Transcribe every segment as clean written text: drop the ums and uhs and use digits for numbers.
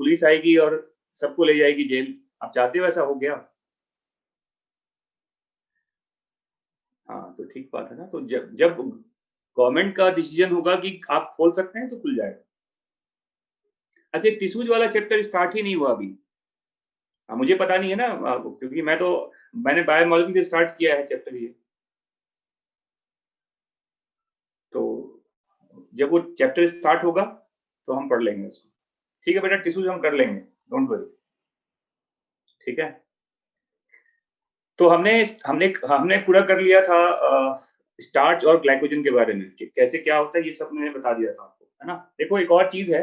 Police आएगी और सबको ले जाएगी जेल। आप चाहते हो ऐसा हो गया? हाँ, तो ठीक बात है ना। तो जब जब गवर्नमेंट का डिसीजन होगा कि आप खोल सकते हैं तो खुल जाएगा। अच्छा, टिश्यूज वाला चैप्टर स्टार्ट ही नहीं हुआ अभी। मुझे पता नहीं है ना, क्योंकि मैंने बायोमोलिक्यूल से स्टार्ट किया है चैप्टर ये। तो जब वो चैप्टर स्टार्ट होगा तो हम पढ़ लेंगे उसको। ठीक है बेटा, टिश्यूज हम कर लेंगे, डोंट वरी। ठीक है, तो हमने हमने हमने पूरा कर लिया था स्टार्च और ग्लाइकोजन के बारे में कि कैसे क्या होता है, ये सब मैंने बता दिया था आपको, है ना। देखो एक और चीज है,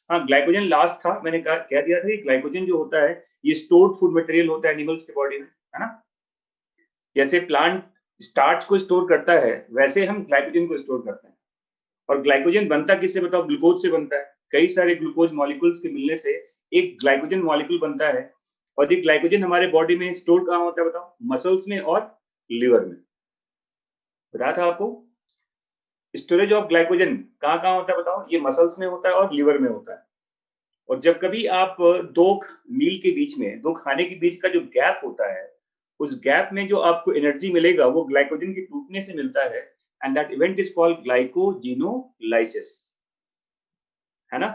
हाँ ग्लाइकोजन लास्ट था, मैंने कह दिया था कि ग्लाइकोजन जो होता है ये स्टोर्ड फूड मटेरियल होता है एनिमल्स के बॉडी में, है ना। जैसे प्लांट स्टार्च को स्टोर करता है वैसे हम ग्लाइकोजन को स्टोर करते हैं। और ग्लाइकोजन बनता किससे बताओ? ग्लूकोज से बनता है। कई सारे ग्लूकोज मॉलिक्यूल्स के मिलने से एक ग्लाइकोजन मॉलिक्यूल बनता है। और ये ग्लाइकोजन हमारे बॉडी में स्टोर कहाँ होता है बताओ? मसल्स में और लीवर में। बताया था आपको। स्टोरेज ऑफ ग्लाइकोजन कहाँ कहाँ होता है बताओ? ये मसल्स में होता है और लीवर में होता है। और जब कभी आप दो मील के बीच में, दो खाने के बीच का जो गैप होता है, उस गैप में जो आपको एनर्जी मिलेगा वो ग्लाइकोजन के टूटने से मिलता है। And that event is called glycogenolysis, है ना।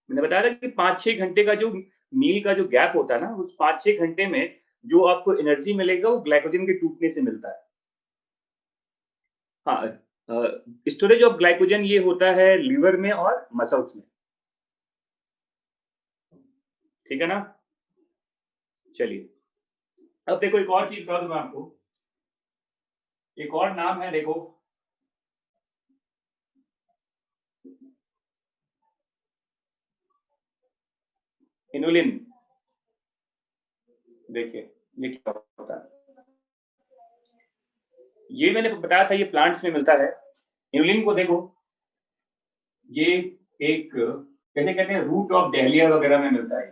मैंने बताया था कि 5-6 घंटे का जो मील का जो गैप होता है ना, उस 5-6 घंटे में जो आपको एनर्जी मिलेगा वो ग्लाइकोजन के टूटने से मिलता है। हाँ, स्टोरेज ऑफ ग्लाइकोजन ये होता है लीवर में और मसल्स में। ठीक है ना। चलिए, अब देखो एक और चीज बता दूं मैं आपको। एक और नाम है, देखो इनुलिन। देखिए ये क्या होता है, ये मैंने बताया था ये प्लांट्स में मिलता है। इनुलिन को देखो, ये एक कैसे कहते हैं, रूट ऑफ डहलिया वगैरह में मिलता है।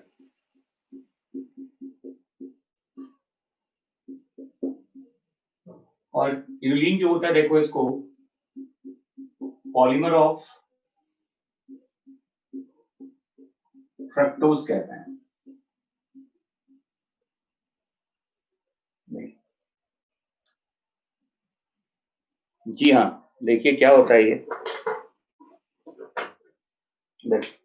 और इनुलिन जो होता है देखो, इसको पॉलीमर ऑफ फ्रक्टोज कहते हैं। जी हाँ, देखिए क्या होता है ये। देखिए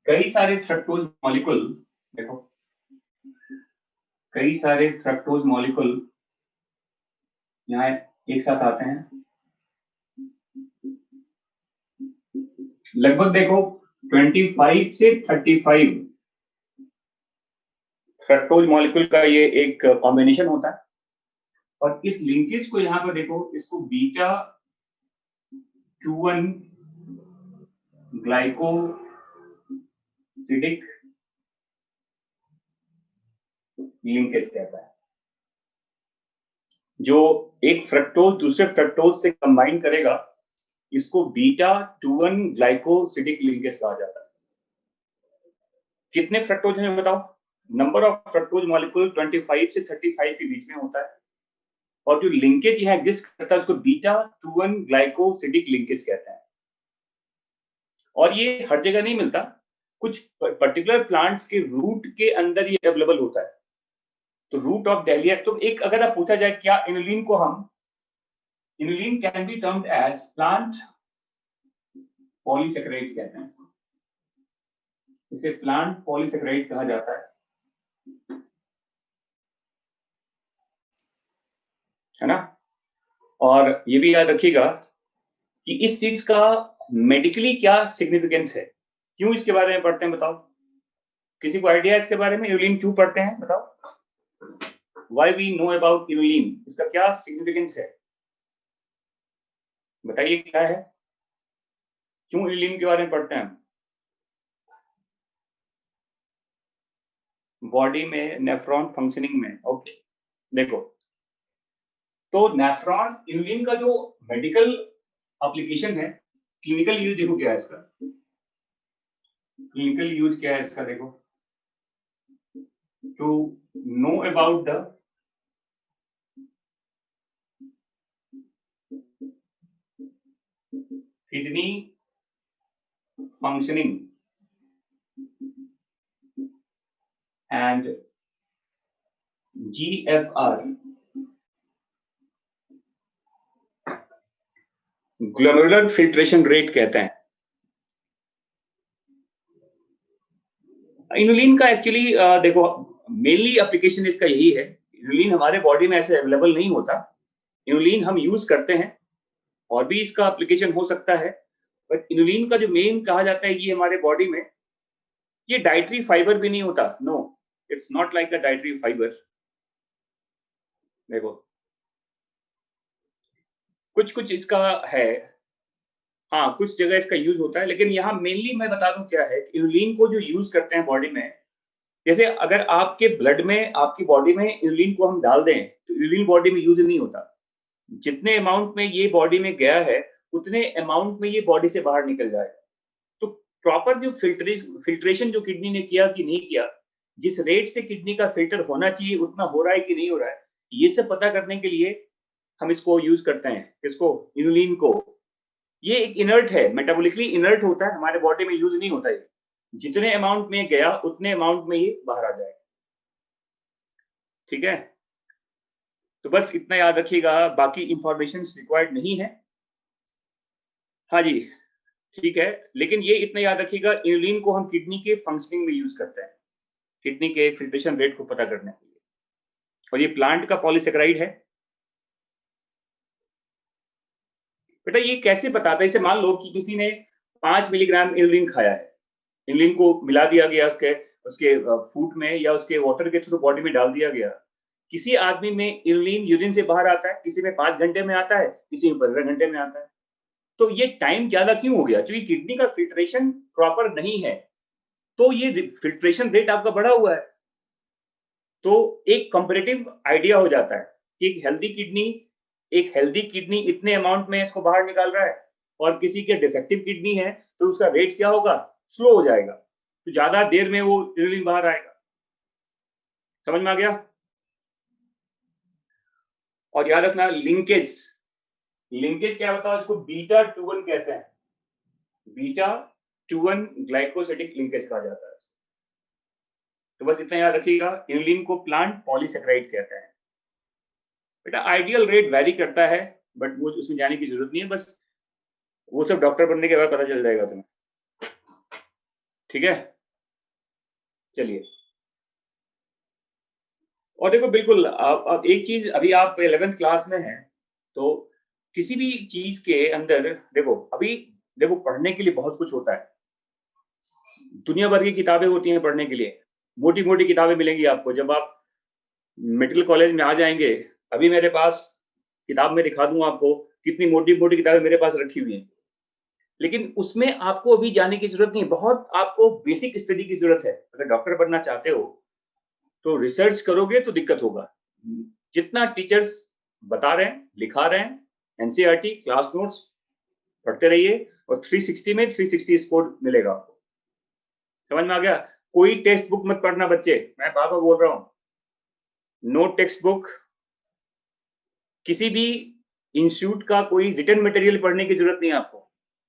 कई सारे फ्रक्टोज मॉलिक्यूल, देखो कई सारे फ्रक्टोज मॉलिक्यूल यहाँ एक साथ आते हैं। लगभग देखो 25 से 35 फ्रक्टोज मॉलिक्यूल का ये एक कॉम्बिनेशन होता है। और इस लिंकेज को यहाँ पर देखो, इसको बीटा 2 ग्लाइकोसिडिक लिंकेज कहता है। जो एक फ्रक्टोज दूसरे फ्रक्टोज से कंबाइन करेगा, इसको बीटा 2 ग्लाइकोसिडिक लिंकेज कहा जाता है। कितने फ्रक्टोज हैं बताओ? नंबर ऑफ फ्रक्टोज मॉलिक्यूल 25 से 35 के बीच में होता है। और जो लिंकेज यहाँ एग्जिस्ट करता है उसको बीटा 2 ग्लाइकोसिडिक लिंकेज कहते हैं। और ये हर जगह नहीं मिलता, कुछ पर्टिकुलर प्लांट्स के रूट के अंदर ये अवेलेबल होता है। तो रूट ऑफ डहलिया, तो एक अगर आप पूछा जाए क्या इनुलिन को हम, inulin can be termed as plant polysaccharide कहते हैं इसको। इसे प्लांट पॉलीसेकेराइड कहा जाता है ना। और ये भी याद रखिएगा कि इस चीज का मेडिकली क्या सिग्निफिकेंस है, क्यों इसके बारे में पढ़ते हैं बताओ? किसी को आइडिया है इसके बारे में, इनुलिन क्यों पढ़ते हैं बताओ? Why we know about inulin, इसका क्या सिग्निफिकेंस है? बताइए क्या है, क्यों इनुलिन के बारे में पढ़ते हैं? बॉडी में नेफ्रॉन फंक्शनिंग में, ओके। देखो, तो नेफ्रॉन इनुलिन का जो मेडिकल एप्लीकेशन है, क्लिनिकल यूज देखो क्या है इसका। क्लिनिकल यूज क्या है इसका देखो, to know about the kidney functioning and GFR, glomerular filtration rate कहते हैं। इनुलिन का एक्चुअली देखो मेनली एप्लीकेशन इसका यही है। इनुलिन हमारे बॉडी में ऐसे अवेलेबल नहीं होता। इनुलिन हम यूज करते हैं और भी इसका एप्लीकेशन हो सकता है, बट इनुलिन का जो मेन कहा जाता है ये हमारे बॉडी में ये डाइटरी फाइबर भी नहीं होता। No, it's not like a dietary fibre. देखो कुछ कुछ इसका है, हाँ कुछ जगह इसका यूज होता है, लेकिन यहाँ मेनली मैं बता दूं क्या है, इनुलिन को जो यूज करते हैं बॉडी में, जैसे अगर आपके ब्लड में आपकी बॉडी में इनुलिन को हम डाल दें तो इनुलिन बॉडी में यूज नहीं होता। जितने अमाउंट में ये बॉडी में गया है उतने अमाउंट में ये बॉडी से बाहर निकल जाएगा। तो प्रॉपर जो फिल्ट्रेशन जो किडनी ने किया कि नहीं किया, जिस रेट से किडनी का फिल्टर होना चाहिए उतना हो रहा है कि नहीं हो रहा है, ये सब पता करने के लिए हम इसको यूज करते हैं। इसको इनुलिन को, ये एक इनर्ट है, मेटाबॉलिकली इनर्ट होता है, हमारे बॉडी में यूज नहीं होता है। जितने अमाउंट में गया उतने अमाउंट में ये बाहर आ जाएगा। ठीक है, तो बस इतना याद रखिएगा, बाकी इंफॉर्मेशन रिक्वायर्ड नहीं है। हाँ जी ठीक है, लेकिन ये इतना याद रखिएगा, इनुलिन को हम किडनी के फंक्शनिंग में यूज करते हैं, किडनी के फिल्ट्रेशन रेट को पता करने के लिए। और ये प्लांट का पॉलीसेकेराइड है। बेटा ये कैसे बताता है, इसे मान लो कि किसी ने 5 मिलीग्राम इनुलिन खाया है, इनुलिन को मिला दिया गया उसके उसके फूड में या उसके वाटर के थ्रू बॉडी में डाल दिया गया। किसी आदमी में इनुलिन यूरिन से बाहर आता है, किसी में 5 घंटे में आता है, किसी में 15 घंटे में आता है। तो ये टाइम ज्यादा क्यों हो गया? क्योंकि किडनी का फिल्ट्रेशन प्रॉपर नहीं है, तो ये फिल्ट्रेशन रेट आपका बढ़ा हुआ है। तो एक कंपैरेटिव आइडिया हो जाता है कि एक हेल्दी किडनी इतने अमाउंट में इसको बाहर निकाल रहा है, और किसी के डिफेक्टिव किडनी है तो उसका रेट क्या होगा? स्लो हो जाएगा, तो ज्यादा देर में वो इनुलिन बाहर आएगा। समझ में आ गया? और याद रखना लिंकेज, लिंकेज क्या होता है? उसको बीटा 2 1 कहते हैं, बीटा 2 1 ग्लाइकोसिडिक लिंकेज कहा जाता है। तो बस इतना याद रखिएगा, इनुलिन को प्लांट पॉलीसेकेराइड कहते हैं। बेटा आइडियल रेट वैरी करता है, बट वो उसमें जाने की जरूरत नहीं है, बस वो सब डॉक्टर बनने के बाद पता चल जाएगा तुम्हें। ठीक है, चलिए। और देखो बिल्कुल आप एक चीज, अभी आप 11th क्लास में हैं, तो किसी भी चीज के अंदर देखो, अभी देखो पढ़ने के लिए बहुत कुछ होता है, दुनिया भर की किताबें होती हैं पढ़ने के लिए, मोटी मोटी किताबें मिलेंगी आपको जब आप मिडिल कॉलेज में आ जाएंगे। अभी मेरे पास किताब में दिखा दूं आपको कितनी मोटी मोटी किताबें मेरे पास रखी हुई हैं, लेकिन उसमें आपको अभी जाने की जरूरत नहीं, बहुत आपको बेसिक स्टडी की जरूरत है। अगर डॉक्टर बनना चाहते हो तो रिसर्च करोगे तो दिक्कत होगा। जितना टीचर्स बता रहे हैं, लिखा रहे हैं, एनसीईआरटी क्लास नोट्स पढ़ते रहिए, और 360 में 360 स्कोर मिलेगा आपको। समझ में आ गया? कोई टेक्स्ट बुक मत पढ़ना बच्चे, मैं बार बार बोल रहा हूं, नो टेक्स्ट बुक। किसी भी इंस्टीट्यूट का कोई रिटन मटेरियल पढ़ने की जरूरत नहीं है आपको।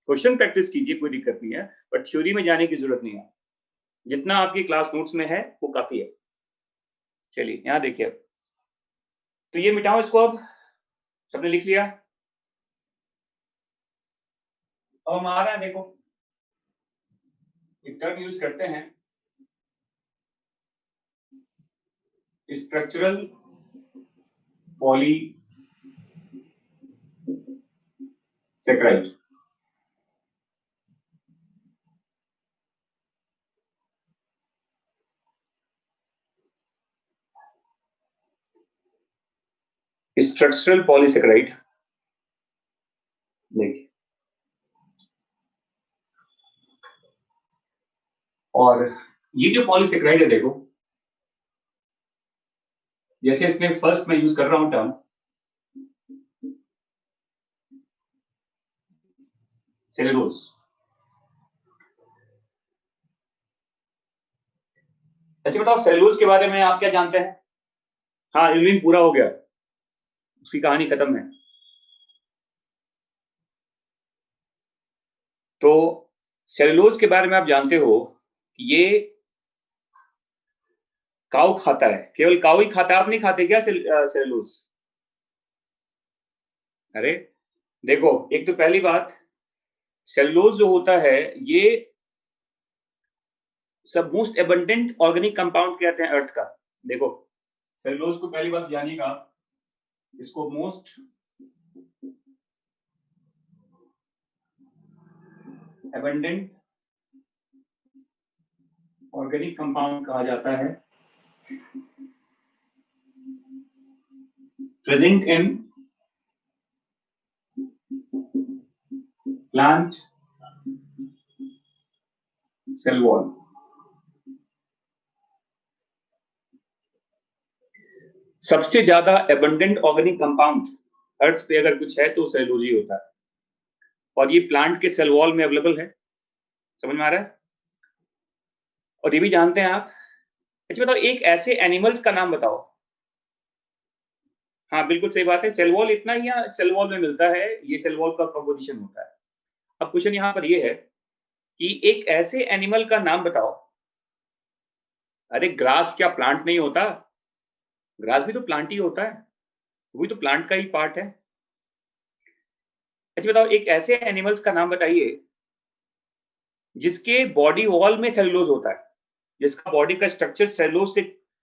क्वेश्चन प्रैक्टिस कीजिए, कोई दिक्कत नहीं है, बट थ्योरी में जाने की जरूरत नहीं है। जितना आपकी क्लास नोट्स में है वो काफी है। चलिए यहाँ देखिए, तो ये मिटाओ इसको, अब सबने लिख लिया। अब हम आ रहा है, देखो एक टर्म यूज करते हैं, स्ट्रक्चरल पॉलीसेकेराइड। स्ट्रक्चरल पॉलीसेकेराइड देखिए, और ये जो पॉलीसेकेराइड है देखो, जैसे इसमें फर्स्ट मैं यूज कर रहा हूं टर्म सेलुलोज। अच्छा बताओ सेलुलोज के बारे में आप क्या जानते हैं? हाँ इनुलिन पूरा हो गया, उसकी कहानी खत्म है। तो सेलुलोज के बारे में आप जानते हो कि ये काऊ खाता है, केवल काऊ ही खाता है, आप नहीं खाते क्या सेलुलोज? अरे देखो, एक तो पहली बात, सेलुलोज जो होता है ये सब मोस्ट एबंडेंट ऑर्गेनिक कंपाउंड कहते हैं अर्थ का। देखो सेलुलोज को पहली बात जानिएगा, इसको मोस्ट एबंडेंट ऑर्गेनिक कंपाउंड कहा जाता है, present in plant cell wall. सबसे ज्यादा एबंडेंट ऑर्गेनिक कंपाउंड अर्थ पे अगर कुछ है तो सेलुलोज ही होता है, और ये प्लांट के सेल वॉल में अवेलेबल है। समझ में आ रहा है? और ये भी जानते हैं आप। अच्छा बताओ, एक ऐसे एनिमल्स का नाम बताओ। हाँ बिल्कुल सही बात है, सेल वॉल इतना ही सेल वॉल में मिलता है, ये सेल वॉल का कंपोजिशन होता है। अब क्वेश्चन यहाँ पर ये है कि एक ऐसे एनिमल का नाम बताओ। अरे ग्रास क्या प्लांट नहीं होता? ग्रास भी तो प्लांट ही होता है, वो भी तो प्लांट का ही पार्ट है। अच्छा बताओ, एक ऐसे एनिमल्स का नाम बताइए जिसके बॉडी वॉल में सेलुलोज होता है, जिसका बॉडी का स्ट्रक्चर सेलुलोज से,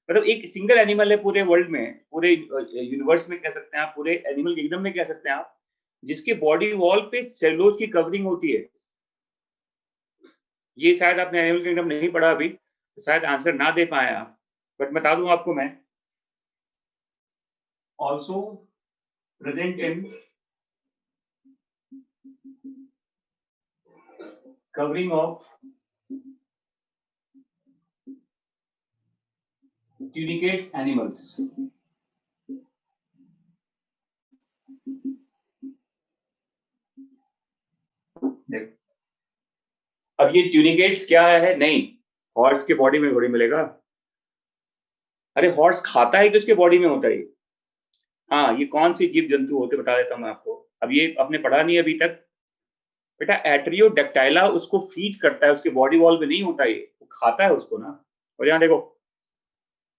मतलब एक सिंगल एनिमल है पूरे वर्ल्ड में, पूरे यूनिवर्स में कह सकते हैं आप, पूरे एनिमल किंगडम में कह सकते हैं आप, जिसके बॉडी वॉल पे सेलुलोज की कवरिंग होती है। ये शायद आपने एनिमल किंगडम नहीं पढ़ा अभी, तो शायद आंसर ना दे पाए आप, बट बता दूं आपको मैं, also present in covering of tunicates animals. अब ये ट्यूनिकेट्स क्या है? नहीं, हॉर्स के बॉडी में थोड़ी मिलेगा। अरे हॉर्स खाता है कि उसके बॉडी में होता है? हाँ, ये कौन सी जीव जंतु होते बता देता हूँ मैं आपको। अब ये आपने पढ़ा नहीं अभी तक बेटा, एट्रियोडेक्टाइला उसको फीड करता है, उसके बॉडी वॉल में नहीं होता, ये वो खाता है उसको ना। और यहाँ देखो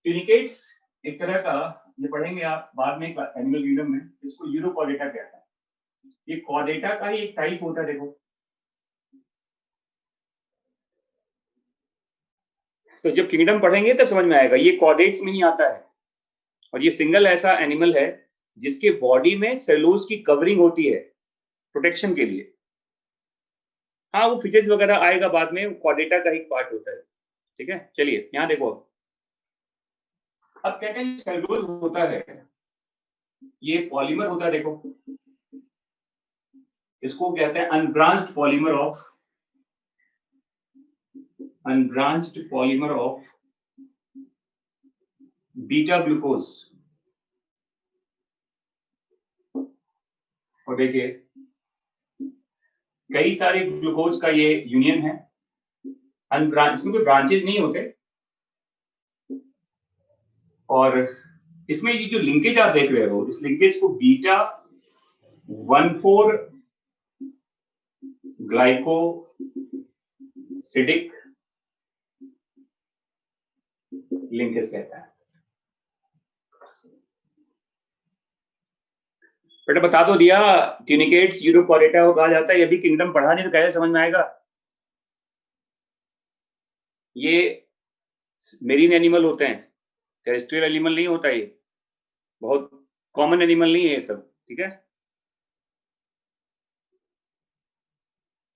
ट्यूनिकेट्स एक तरह का, ये पढ़ेंगे आप बाद में एनिमल किंगडम में, इसको यूरोकॉर्डेटा कहता है। ये कॉर्डेटा का ही एक टाइप होता है। देखो तो जब किंगडम पढ़ेंगे तब समझ में आएगा, ये कॉर्डेट्स में ही आता है, और ये सिंगल ऐसा एनिमल है जिसके बॉडी में सेलुलोज की कवरिंग होती है प्रोटेक्शन के लिए। हाँ वो फिशेज वगैरह आएगा बाद में, कॉर्डेटा का एक पार्ट होता है। ठीक है, चलिए यहाँ देखो, अब कहते हैं सेलुलोज होता है, ये पॉलीमर होता है। देखो इसको कहते हैं unbranched polymer of beta glucose. और देखिए कई सारे ग्लूकोज का ये यूनियन है, अनब्रांच, इसमें कोई ब्रांचेज नहीं होते, और इसमें ये जो लिंकेज आप देख रहे हो, इस लिंकेज को बीटा 1,4 ग्लाइकोसिडिक लिंकेज कहता है। बेटा बता तो दिया, ट्यूनिकेट्स यूरोकॉर्डेटा को कहा जाता है। ये भी किंगडम पढ़ा नहीं तो कैसे समझ में आएगा? ये मेरीन एनिमल होते हैं, टेरेस्ट्रियल एनिमल नहीं होता, ये बहुत कॉमन एनिमल नहीं है ये सब। ठीक है,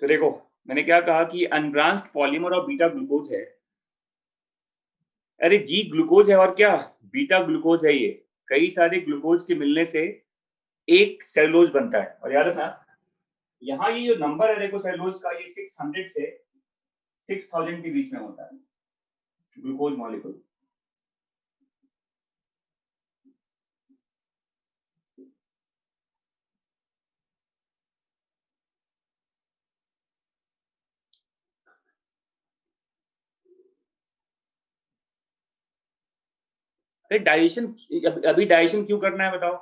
तो देखो मैंने क्या कहा कि अनब्रांच्ड पॉलीमर और बीटा ग्लूकोज है। अरे जी ग्लूकोज है और क्या, बीटा ग्लूकोज है ये। कई सारे ग्लूकोज के मिलने से एक सेलुलोज बनता है। और याद रखना यहाँ ये जो नंबर है देखो सेलुलोज का, ये 600 से 6000 के बीच में होता है ग्लूकोज मॉलिक्यूल। डाइजेशन, अभी डाइजेशन क्यों करना है बताओ?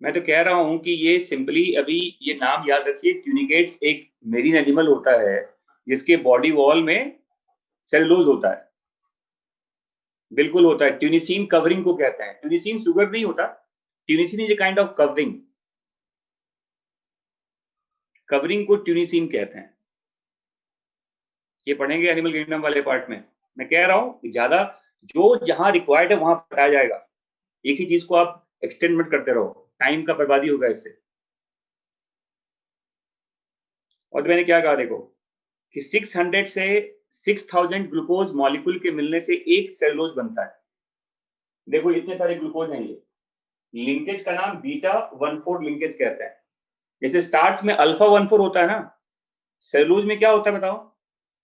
मैं तो कह रहा हूं कि ये सिंपली अभी ये नाम याद रखिए, ट्यूनिकेट्स एक मेरीन एनिमल होता है जिसके बॉडी वॉल में सेलुलोज होता है, बिल्कुल होता है। ट्यूनिसिन कवरिंग को कहते हैं। ट्यूनिसिन शुगर नहीं होता, ट्यूनिसिन is a kind of covering, covering को ट्यूनिसिन कहते हैं। ये पढ़ेंगे एनिमल किंगडम वाले पार्ट में। मैं कह रहा हूं ज्यादा जो जहां रिक्वायर्ड है वहां बताया जाएगा, एक ही चीज को आप एक्सटेंड मत करते रहो, टाइम का बर्बादी होगा इससे। और मैंने क्या कहा देखो कि 600 से 6000 ग्लूकोज मॉलिक्यूल के मिलने से एक सेलुलोज बनता है। देखो इतने सारे ग्लूकोज हैं, ये लिंकेज का नाम बीटा 14 लिंकेज कहते हैं। जैसे स्टार्च में अल्फा 14 होता है ना, सेलुलोज में क्या होता है बताओ?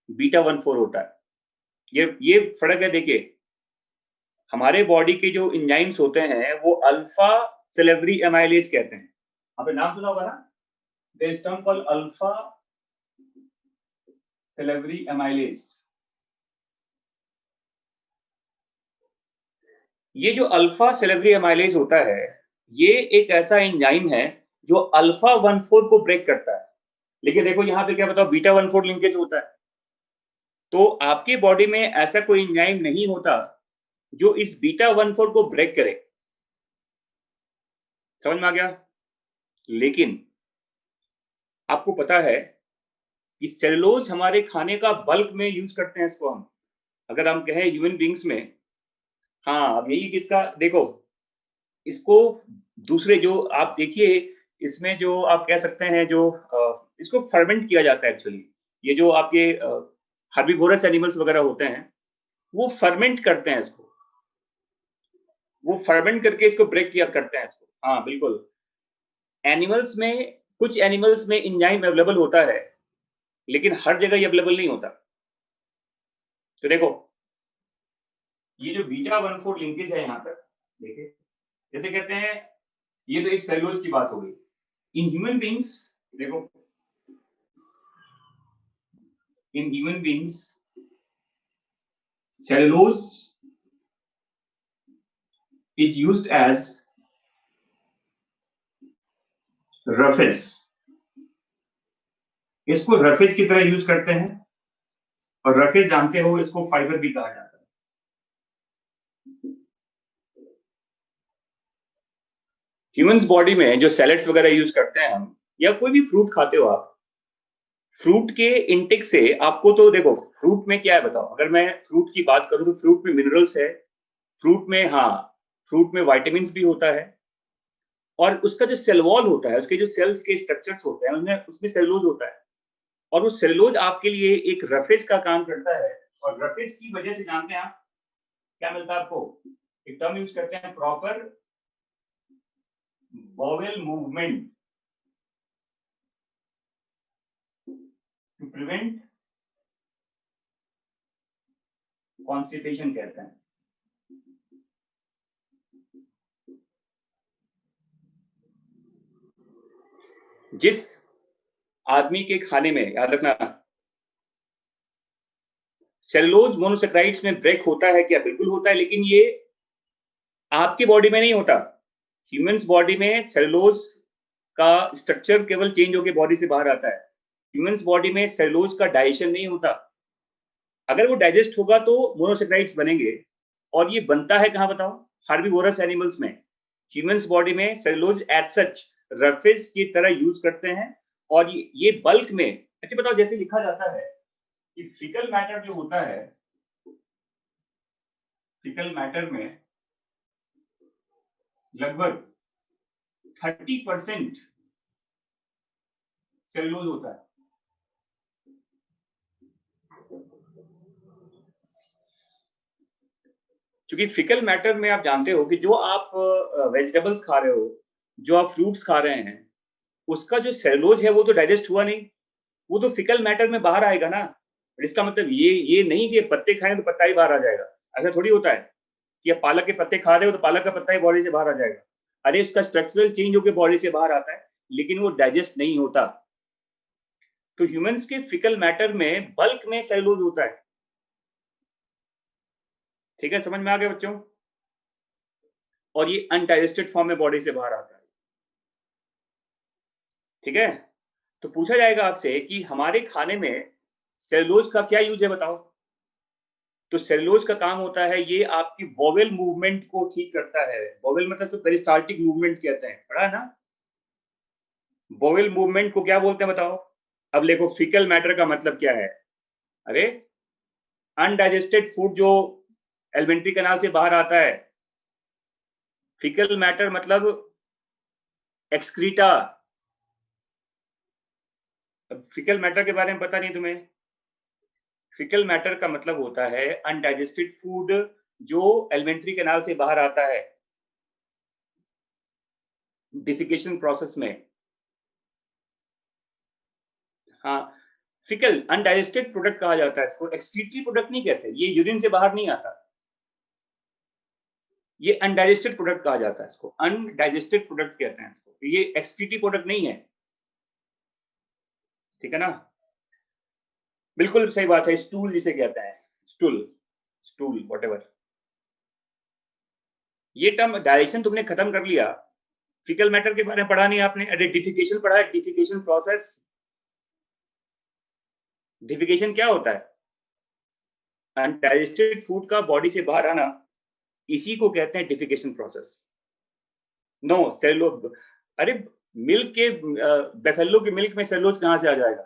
बीटा 14 होता है। ये फर्क है। देखिए हमारे बॉडी के जो एंजाइम्स होते हैं वो अल्फा सेलेब्री एमाइलेज कहते हैं। आपने नाम सुना होगा ना, the term called alpha salivary amylase. ये जो अल्फा सेलेब्री एमाइलेज होता है, ये एक ऐसा एंजाइम है जो अल्फा 14 को ब्रेक करता है। लेकिन देखो यहाँ पे क्या बताओ, बीटा 14 लिंकेज होता है। तो आपकी बॉडी में ऐसा कोई एंजाइम नहीं होता जो इस बीटा 14 को ब्रेक करे। समझ में आ गया? लेकिन आपको पता है कि सेलुलोज हमारे खाने का बल्क में यूज करते हैं इसको हम, अगर हम कहें ह्यूमन बींग्स में। हाँ, अब यही किसका देखो, इसको दूसरे जो आप देखिए, इसमें जो आप कह सकते हैं जो इसको फर्मेंट किया जाता है एक्चुअली। ये जो आपके हर्बीवोरस एनिमल्स वगैरह होते हैं वो फर्मेंट करते हैं इसको, वो फर्मेंट करके इसको ब्रेक किया करते हैं इसको। हाँ बिल्कुल। एनिमल्स में, कुछ एनिमल्स में एंजाइम अवेलेबल होता है लेकिन हर जगह ये अवेलेबल नहीं होता। तो देखो ये जो बीटा 14 लिंकेज है यहाँ पर, देखिए जैसे कहते हैं, ये तो एक सेलुलोज की बात हो गई। इन ह्यूमन बींग्स देखो, in human beings cellulose is used as roughage. इसको रफेज की तरह यूज करते हैं, और रफेज जानते हो इसको फाइबर भी कहा जाता है। ह्यूमंस बॉडी में जो सैलेड्स वगैरह यूज करते हैं हम, या कोई भी फ्रूट खाते हो आप, फ्रूट के इंटेक से आपको तो देखो फ्रूट में क्या है बताओ। अगर मैं फ्रूट की बात करूं तो फ्रूट में मिनरल्स है, फ्रूट में, हाँ, फ्रूट में विटामिन भी होता है, और उसका जो सेल वॉल होता है, उसके जो सेल्स के स्ट्रक्चर्स होते हैं उनमें, उसमें सेलुलोज होता है। और वो सेलुलोज आपके लिए एक रफेज का काम करता है। और रफेज की वजह से जानते हैं आप क्या मिलता है आपको? एक टर्म यूज करते हैं, proper bowel movement to prevent constipation कहते हैं। जिस आदमी के खाने में, याद रखना, सेलुलोज मोनोसेक्राइड्स में ब्रेक होता है क्या? बिल्कुल होता है, लेकिन ये आपकी बॉडी में नहीं होता। ह्यूमंस बॉडी में सेलुलोज का स्ट्रक्चर केवल चेंज होकर बॉडी से बाहर आता है। ह्यूमंस बॉडी में सेलुलोज का डाइजेशन नहीं होता। अगर वो डाइजेस्ट होगा तो मोनोसेक्राइड्स बनेंगे, और ये बनता है कहां बताओ? हार्बीवोरस एनिमल्स में। ह्यूमंस बॉडी में सेलुलोज एज सच रफेज की तरह यूज करते हैं, और ये बल्क में। अच्छा बताओ, जैसे लिखा जाता है कि फिकल मैटर जो होता है, फिकल मैटर में लगभग 30% सेलुलोज होता है। क्योंकि फिकल मैटर में आप जानते हो कि जो आप वेजिटेबल्स खा रहे हो, जो आप फ्रूट्स खा रहे हैं, उसका जो सेलुलोज है वो तो डाइजेस्ट हुआ नहीं, वो तो फिकल मैटर में बाहर आएगा ना। इसका मतलब ये नहीं कि पत्ते खाएं तो पत्ता ही बाहर आ जाएगा। ऐसा थोड़ी होता है कि आप पालक के पत्ते खा रहे हो तो पालक का पत्ता ही बॉडी से बाहर आ जाएगा। अरे उसका स्ट्रक्चरल चेंज होकर बॉडी से बाहर आता है, लेकिन वो डाइजेस्ट नहीं होता। तो ह्यूमंस के फिकल मैटर में बल्क में सेलुलोज होता है। ठीक है, समझ में आ गया बच्चों? और ये अनडाइजेस्टेड फॉर्म में बॉडी से बाहर आता है। ठीक है, तो पूछा जाएगा आपसे कि हमारे खाने में सेलुलोज का क्या यूज है बताओ। तो सेलुलोज का काम होता है, ये आपकी वोवेल मूवमेंट को ठीक करता है। वोवेल मतलब तो पेरिस्टाल्टिक मूवमेंट कहते हैं, पढ़ा है ना। वोवेल मूवमेंट को क्या बोलते हैं बताओ। अब देखो फीकल मैटर का मतलब क्या है। अरे अनडाइजेस्टेड फूड जो एलिमेंट्री कैनाल से बाहर आता है, फीकल मैटर मतलब एक्सक्रीटा। अब फीकल मैटर के बारे में पता नहीं तुम्हें। फीकल मैटर का मतलब होता है अनडाइजेस्टेड फूड जो एलिमेंट्री कैनाल से बाहर आता है डिफिकेशन प्रोसेस में। हाँ, फिकल अनडाइजेस्टेड प्रोडक्ट कहा जाता है इसको, एक्सक्रीटरी प्रोडक्ट नहीं कहते, ये यूरिन से बाहर नहीं आता, ये अनडाइजेस्टेड प्रोडक्ट कहा जाता है इसको, अनडाइजेस्टेड प्रोडक्ट कहते हैं इसको, ये एक्सक्रीटरी प्रोडक्ट नहीं है, ठीक है ना। बिल्कुल सही बात है, स्टूल जिसे कहते हैं, स्टूल, स्टूल व्हाटएवर। ये टर्म डाइजेशन तुमने खत्म कर लिया, फिकल मैटर के बारे में पढ़ा नहीं आपने। अरे डिफिकेशन पढ़ा है, डिफिकेशन प्रोसेस। डिफिकेशन क्या होता है, अनडाइजेस्टेड फूड का बॉडी से बाहर आना, इसी को कहते हैं डिफिकेशन प्रोसेस। नो सेलुलोज, अरे मिल्क के बेफेलो के मिल्क में सेलुलोज कहां से आ जाएगा।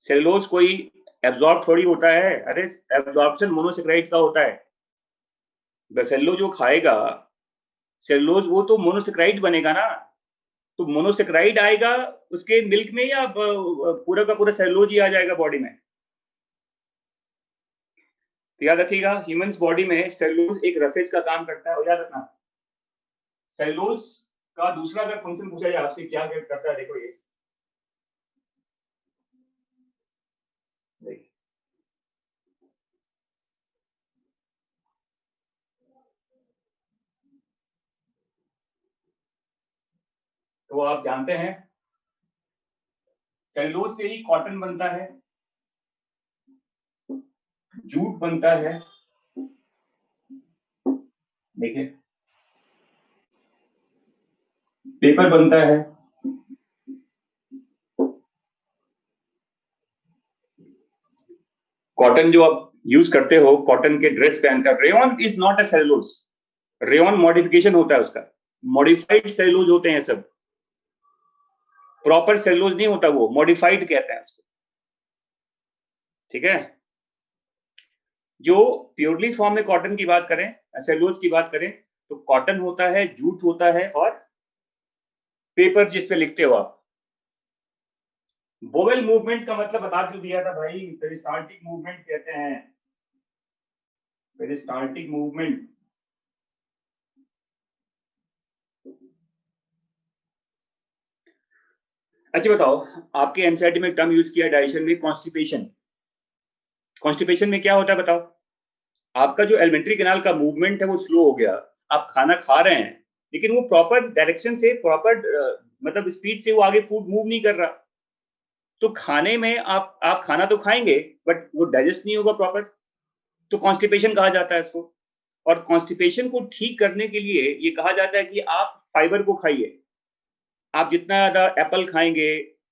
सेलुलोज कोई एब्जॉर्ब थोड़ी होता है, अरे एब्जॉर्प्शन मोनोसेक्राइड का होता है। बेफेलो जो खाएगा सेलुलोज वो तो मोनोसेक्राइड बनेगा ना, तो मोनोसेक्राइड आएगा उसके मिल्क में या पूरा का पूरा सेलुलोज ही आ जाएगा बॉडी में। तो याद रखिएगा ह्यूमंस बॉडी में सेलुलोज एक रफेज का काम करता है, और याद रखना सेलुलोज का दूसरा अगर फंक्शन पूछा जाए आपसे क्या करता है, देखो ये देखिए, तो आप जानते हैं सेलुलोज से ही कॉटन बनता है, जूट बनता है, देखिए पेपर बनता है, कॉटन जो आप यूज करते हो कॉटन के ड्रेस पहनकर, rayon is not a cellulose, rayon modification होता है उसका, मॉडिफाइड सेलुलोज होते हैं सब, प्रॉपर सेलुलोज नहीं होता, वो मॉडिफाइड कहते हैं उसको, ठीक है। जो प्योरली फॉर्म में कॉटन की बात करें, सेलुलोज की बात करें, तो कॉटन होता है, जूट होता है, और पेपर जिस पे लिखते हो आप। वोवेल मूवमेंट का मतलब बता क्यों दिया था भाई, पेरिस्टाल्टिक मूवमेंट कहते हैं, पेरिस्टाल्टिक मूवमेंट। अच्छा बताओ, आपके एनसीईआरटी में टर्म यूज किया डाइजेशन में, कॉन्स्टिपेशन। कॉन्स्टिपेशन में क्या होता है बताओ। आपका जो एलिमेंट्री कैनाल का मूवमेंट है वो स्लो हो गया, आप खाना खा रहे हैं लेकिन वो प्रॉपर डायरेक्शन से, प्रॉपर मतलब स्पीड से वो आगे फूड मूव नहीं कर रहा, तो खाने में आप खाना तो खाएंगे बट वो डाइजेस्ट नहीं होगा प्रॉपर, तो कॉन्स्टिपेशन कहा जाता है इसको। और कॉन्स्टिपेशन को ठीक करने के लिए ये कहा जाता है कि आप फाइबर को खाइए, आप जितना ज्यादा एप्पल खाएंगे,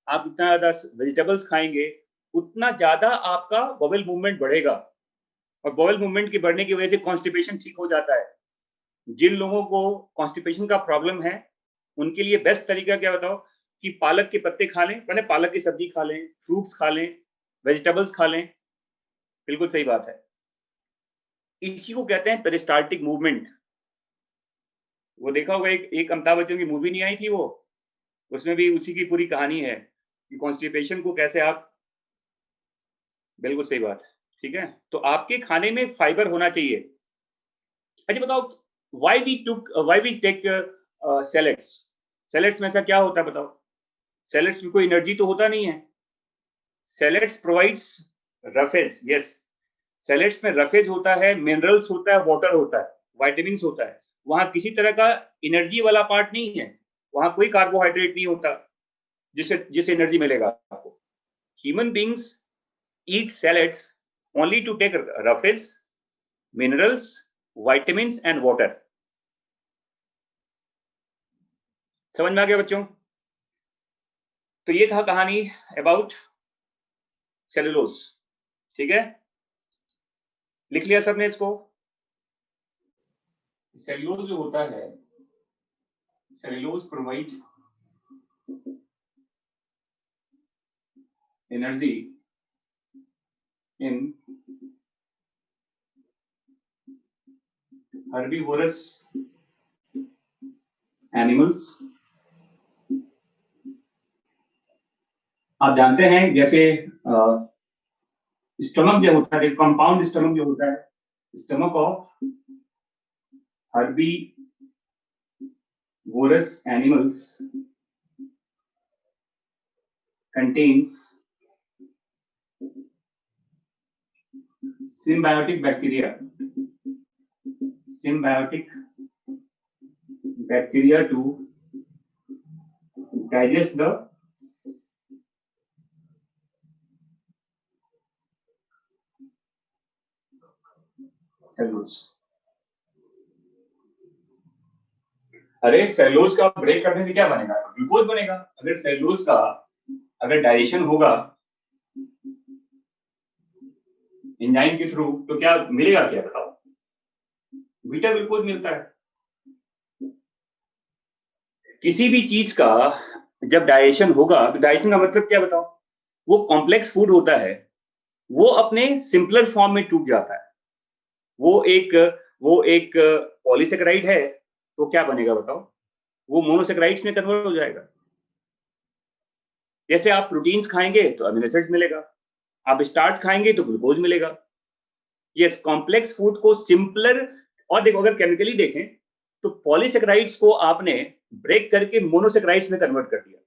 आप जितना ज्यादा वेजिटेबल्स खाएंगे, उतना ज्यादा आपका बॉवेल मूवमेंट बढ़ेगा, और बॉवेल मूवमेंट के बढ़ने की वजह से कॉन्स्टिपेशन ठीक हो जाता है। जिन लोगों को कॉन्स्टिपेशन का प्रॉब्लम है उनके लिए बेस्ट तरीका क्या बताओ, कि पालक के पत्ते खा लें, मैंने पालक की सब्जी खा लें, फ्रूट्स खा लें, वेजिटेबल्स खा लें। बिल्कुल सही बात है, इसी को कहते हैं पेरिस्टाल्टिक मूवमेंट। वो देखा होगा एक अमिताभ बच्चन की मूवी नहीं आई थी वो, उसमें भी उसी की पूरी कहानी है कि कॉन्स्टिपेशन को कैसे आप, बिल्कुल सही बात है, ठीक है। तो आपके खाने में फाइबर होना चाहिए। अच्छा बताओ, why we take salads, salads में ऐसा क्या होता है बताओ। सैलेड्स में कोई एनर्जी तो होता नहीं है, salads provides roughage, yes, salads में रफेज होता है, मिनरल्स होता है, वाटर होता है, वाइटामिन होता है, वहां किसी तरह का एनर्जी वाला पार्ट नहीं है, वहां कोई कार्बोहाइड्रेट नहीं होता जिससे जिससे एनर्जी मिलेगा आपको। Human beings eat salads only to take roughage, minerals, vitamins and water. समझ में आ गया बच्चों? तो ये था कहानी अबाउट सेलुलोज। ठीक है, लिख लिया सबने इसको? सेलुलोज जो होता है, cellulose provide energy in herbivorous animals. आप जानते हैं जैसे स्टमक जो होता है, कंपाउंड स्टमक जो होता है, stomach of herbivorous animals contains symbiotic bacteria to digest the cellulose. अरे सेलुलोज का ब्रेक करने से क्या बनेगा? ग्लूकोज बनेगा। अगर सेलुलोज का अगर डाइजेशन होगा एंजाइम के थ्रू तो क्या मिलेगा? क्या बताओ? बीटा ग्लूकोज मिलता है। किसी भी चीज का जब डाइजेशन होगा तो डाइजेशन का मतलब क्या बताओ? वो कॉम्प्लेक्स फूड होता है, वो अपने सिंपलर फॉर्म में टूट जाता है। वो एक पॉलीसेकेराइड है तो क्या बनेगा बताओ? वो मोनोसेकेराइड्स में कन्वर्ट हो जाएगा। जैसे आप प्रोटीन्स खाएंगे तो अमीनो एसिड्स मिलेगा, आप स्टार्च खाएंगे तो ग्लूकोज मिलेगा। यस, कॉम्प्लेक्स फूड को सिंपलर, और देखो अगर केमिकली देखें तो पॉलीसेकेराइड्स को आपने ब्रेक करके मोनोसेकेराइड्स में कन्वर्ट कर दिया,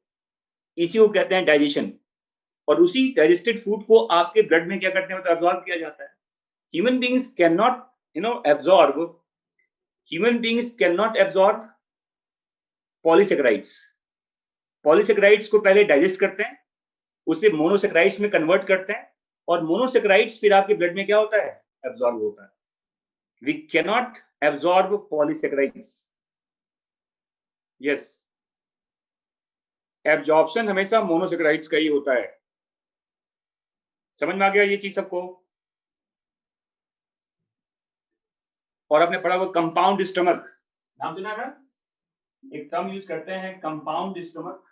इसी को कहते हैं डाइजेशन। और उसी डाइजेस्टेड फूड को आपके ब्लड में क्या करते हैं? तो एब्जॉर्ब किया जाता है। Human beings can not absorb polysaccharides. Polysaccharides को पहले डाइजेस्ट करते हैं, उसे मोनोसेकेराइड्स में कन्वर्ट करते हैं, और मोनोसेकेराइड्स फिर आपके ब्लड में क्या होता है? एब्जॉर्ब होता है। We can not absorb polysaccharides. Yes, absorption हमेशा मोनोसेकेराइड्स का ही होता है। समझ में आ गया ये चीज सबको? और आपने पढ़ा हुआ कंपाउंड स्टमक, नाम सुना था? एक टर्म यूज करते हैं कंपाउंड स्टमक।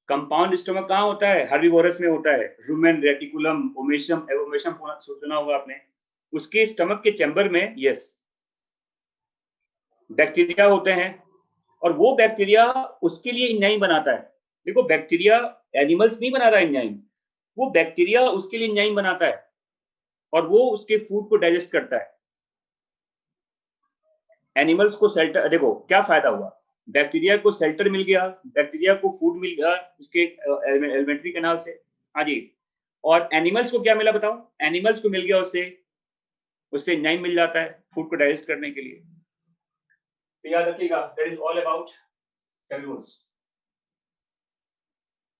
कंपाउंड स्टमक कहाँ होता है? हर्बिवोरस में होता है। रूमेन, रेटिकुलम, ओमेशम, एवोमेशम सुना होगा आपने। उसके स्टमक के चैम्बर में यस बैक्टीरिया होते हैं, और वो बैक्टीरिया उसके लिए एंजाइम बनाता है। देखो बैक्टीरिया एनिमल्स नहीं बनाता एंजाइम, वो बैक्टीरिया उसके लिए एंजाइम बनाता है, और वो उसके फूड को डाइजेस्ट करता है। एनिमल्स को शेल्टर, देखो क्या फायदा हुआ, बैक्टीरिया को शेल्टर मिल गया, बैक्टीरिया को फूड मिल गया उसके एलिमेंट्री कैनाल से। हाँ जी। और एनिमल्स को क्या मिला बताओ? एनिमल्स को मिल गया उससे एंजाइम मिल जाता है फूड को डाइजेस्ट करने के लिए। तो याद रखिएगा, that is all about cellulose.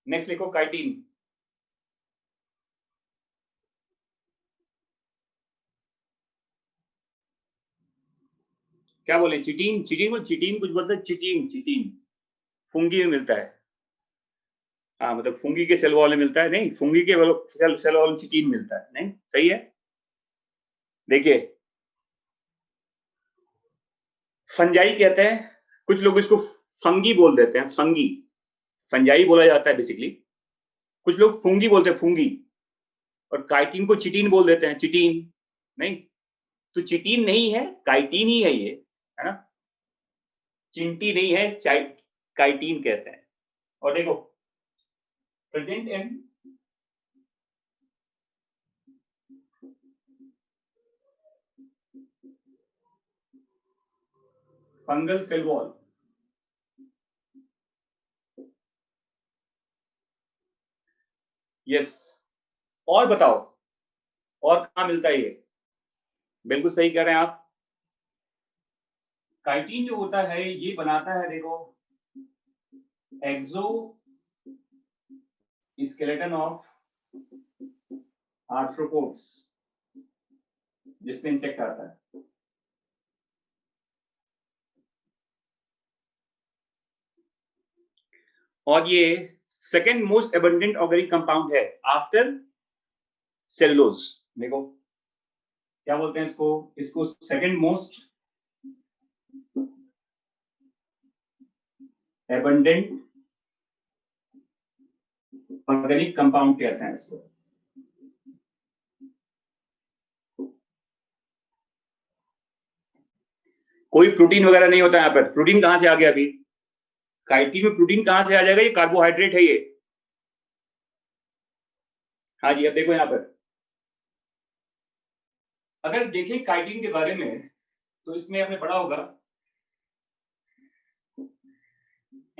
Next लिखो काइटिन। क्या बोले? चिटीन? चिटीन कुछ बोलते हैं, चिटीन फुंगी में मिलता है। हाँ, मतलब फुंगी के सेल वॉल में मिलता है, नहीं फुंगी के सेल वॉल में चिटीन मिलता है, नहीं सही है। देखिए फंजाई कहते हैं, कुछ लोग इसको फंगी बोल देते हैं, फंगी, फंजाई बोला जाता है बेसिकली। कुछ लोग फुंगी बोलते हैं, फुंगी। और काइटिन को चिटीन बोल देते हैं, चिटीन। नहीं, तो चिटीन नहीं है, काइटिन ही है ये, है ना? चिंटी नहीं है, काइटिन कहते हैं। और देखो present in fungal cell wall. Yes, और बताओ और कहां मिलता है ये? बिल्कुल सही कह रहे हैं आप। काइटिन जो होता है ये बनाता है, देखो एक्सो स्केलेटन ऑफ आर्थ्रोपोड्स, जिसमें इंसेक्ट आता है। और ये second most abundant organic compound है आफ्टर सेलुलोज। देखो क्या बोलते हैं इसको, इसको second most abundant organic compound कहते हैं इसको। कोई प्रोटीन वगैरह नहीं होता यहाँ पर। प्रोटीन कहां से आ गया अभी? काइटिन में प्रोटीन कहां से आ जाएगा? ये कार्बोहाइड्रेट है ये। हाँ जी, अब देखो यहाँ पर अगर देखें काइटिन के बारे में तो इसमें आपने पढ़ा होगा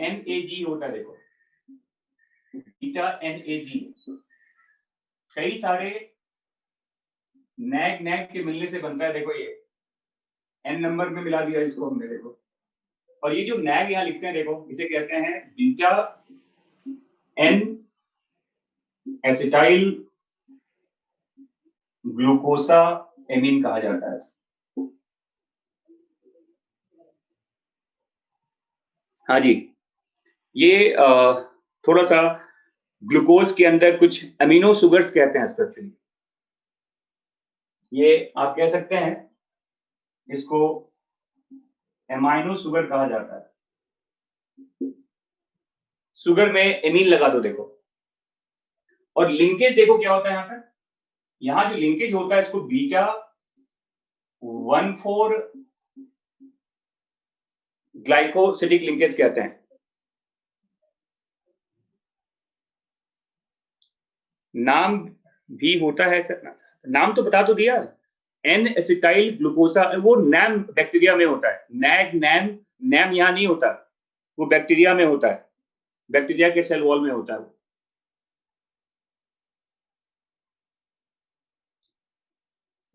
NAG होता है। देखो बीटा NAG, कई सारे नैग नैग के मिलने से बनता है। देखो ये N नंबर में मिला दिया इसको हमने। देखो, और ये जो नैग यहाँ लिखते हैं, देखो इसे कहते हैं बीटा N एसिटाइल ग्लूकोसा एमीन कहा जाता है। हाँ जी, ये थोड़ा सा ग्लूकोज के अंदर कुछ अमीनो शुगर्स कहते हैं स्पेशली। ये आप कह सकते हैं इसको एमाइनो शुगर कहा जाता है। शुगर में एमीन लगा दो। देखो, और लिंकेज देखो क्या होता है यहाँ पर। यहाँ जो लिंकेज होता है इसको बीटा 1,4 ग्लाइकोसिडिक लिंकेज कहते हैं। नाम भी होता है, नाम तो बता तो दिया, एन एसिटाइल ग्लूकोसा। वो नैम बैक्टीरिया में होता है। नैग नैम, नैम यहां नहीं होता, वो बैक्टीरिया में होता है, बैक्टीरिया के सेल वॉल में होता है।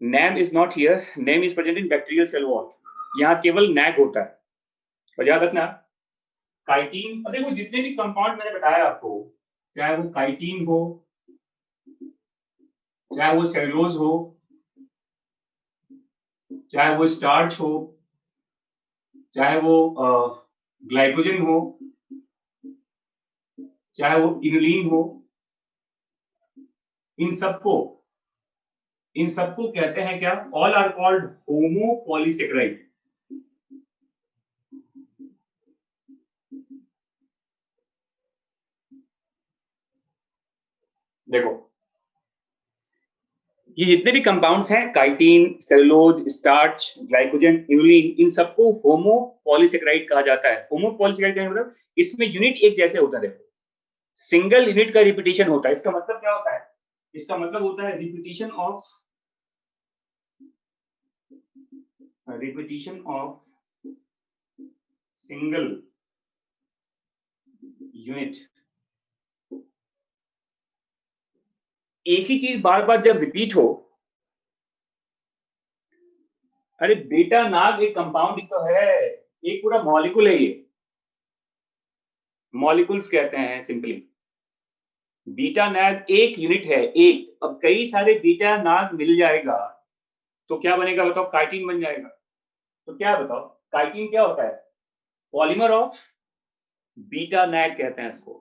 NAM is not here, NAM is present in bacterial cell wall. यहां केवल नैग होता है। और याद रखना काइटीन, देखो जितने भी कंपाउंड मैंने बताया आपको, चाहे वो काइटीन हो, चाहे वो सेलुलोज हो, चाहे वो स्टार्च हो, चाहे वो ग्लाइकोजन हो, चाहे वो इनुलिन हो, इन सबको कहते हैं क्या? All are called homopolysaccharide. देखो ये जितने भी कंपाउंड्स हैं, chitin, cellulose, starch, glycogen, inulin, इन सबको होमोपॉलीसेकेराइड कहा जाता है। होमोपॉलीसेकेराइड का मतलब इसमें यूनिट एक जैसे होता है। देखो, सिंगल यूनिट का रिपीटिशन होता है। इसका मतलब क्या होता है? इसका मतलब होता है रिपीटिशन ऑफ सिंगल यूनिट। एक ही चीज बार बार जब रिपीट हो, अरे बेटा नाग एक कंपाउंड ही तो है, एक पूरा मॉलिक्यूल है ये। मॉलिक्यूल्स कहते हैं सिंपली। बीटा नाग एक यूनिट है, एक। अब कई सारे बीटा नाग मिल जाएगा तो क्या बनेगा बताओ? काइटिन बन जाएगा। तो क्या बताओ, काइटिन क्या होता है? पॉलीमर ऑफ बीटा नैग कहते हैं इसको।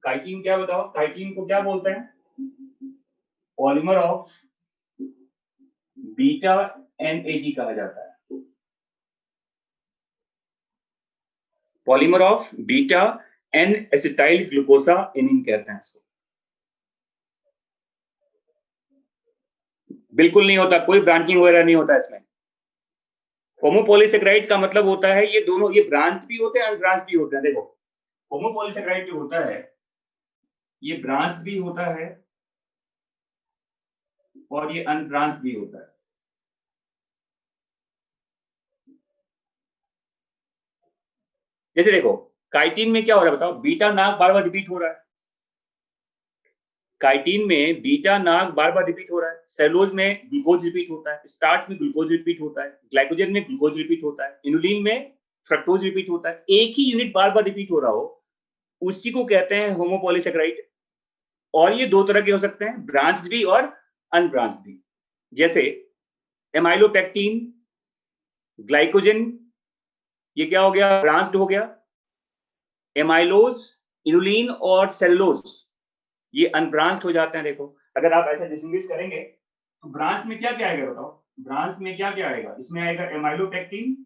काइटिन क्या बताओ? काइटिन को क्या बोलते हैं? पॉलीमर ऑफ बीटा NAG कहा जाता है। Polymer of beta N acetyl glucosamine कहते हैं इसको। बिल्कुल नहीं होता, कोई ब्रांचिंग वगैरह नहीं होता इसमें। होमोपॉलीसेकेराइड का मतलब होता है ये दोनों, ये ब्रांच भी होते हैं, अनब्रांच भी होते हैं। देखो होमोपॉलीसेकेराइड जो होता है ये ब्रांच भी होता है और ये अनब्रांच भी होता है। जैसे देखो काइटिन में क्या हो रहा है बताओ? बीटा नाग बार बार रिपीट हो रहा है। काइटिन में बीटा नाग बार बार रिपीट हो रहा है। सेलुलोज में ग्लूकोज रिपीट होता है, स्टार्च में ग्लूकोज रिपीट होता है, ग्लाइकोजन में ग्लूकोज रिपीट होता है, इनुलिन में फ्रक्टोज रिपीट होता है। एक ही यूनिट बार बार रिपीट हो रहा हो, उसी को कहते हैं होमोपॉलीसेकेराइड। और ये दो तरह के हो सकते हैं, ब्रांच्ड भी और अनब्रांच्ड भी। जैसे एमाइलोपेक्टिन, ग्लाइकोजन, ये क्या हो गया? ब्रांच्ड हो गया। एमाइलोज, इनुलिन और सेलुलोज ये अनब्रांच्ड हो जाते हैं। देखो अगर आप ऐसे डिस्टिंग्विश करेंगे तो ब्रांच में क्या क्या आएगा बताओ, ब्रांच में क्या क्या आएगा, इसमें आएगा एमाइलोपेक्टिन,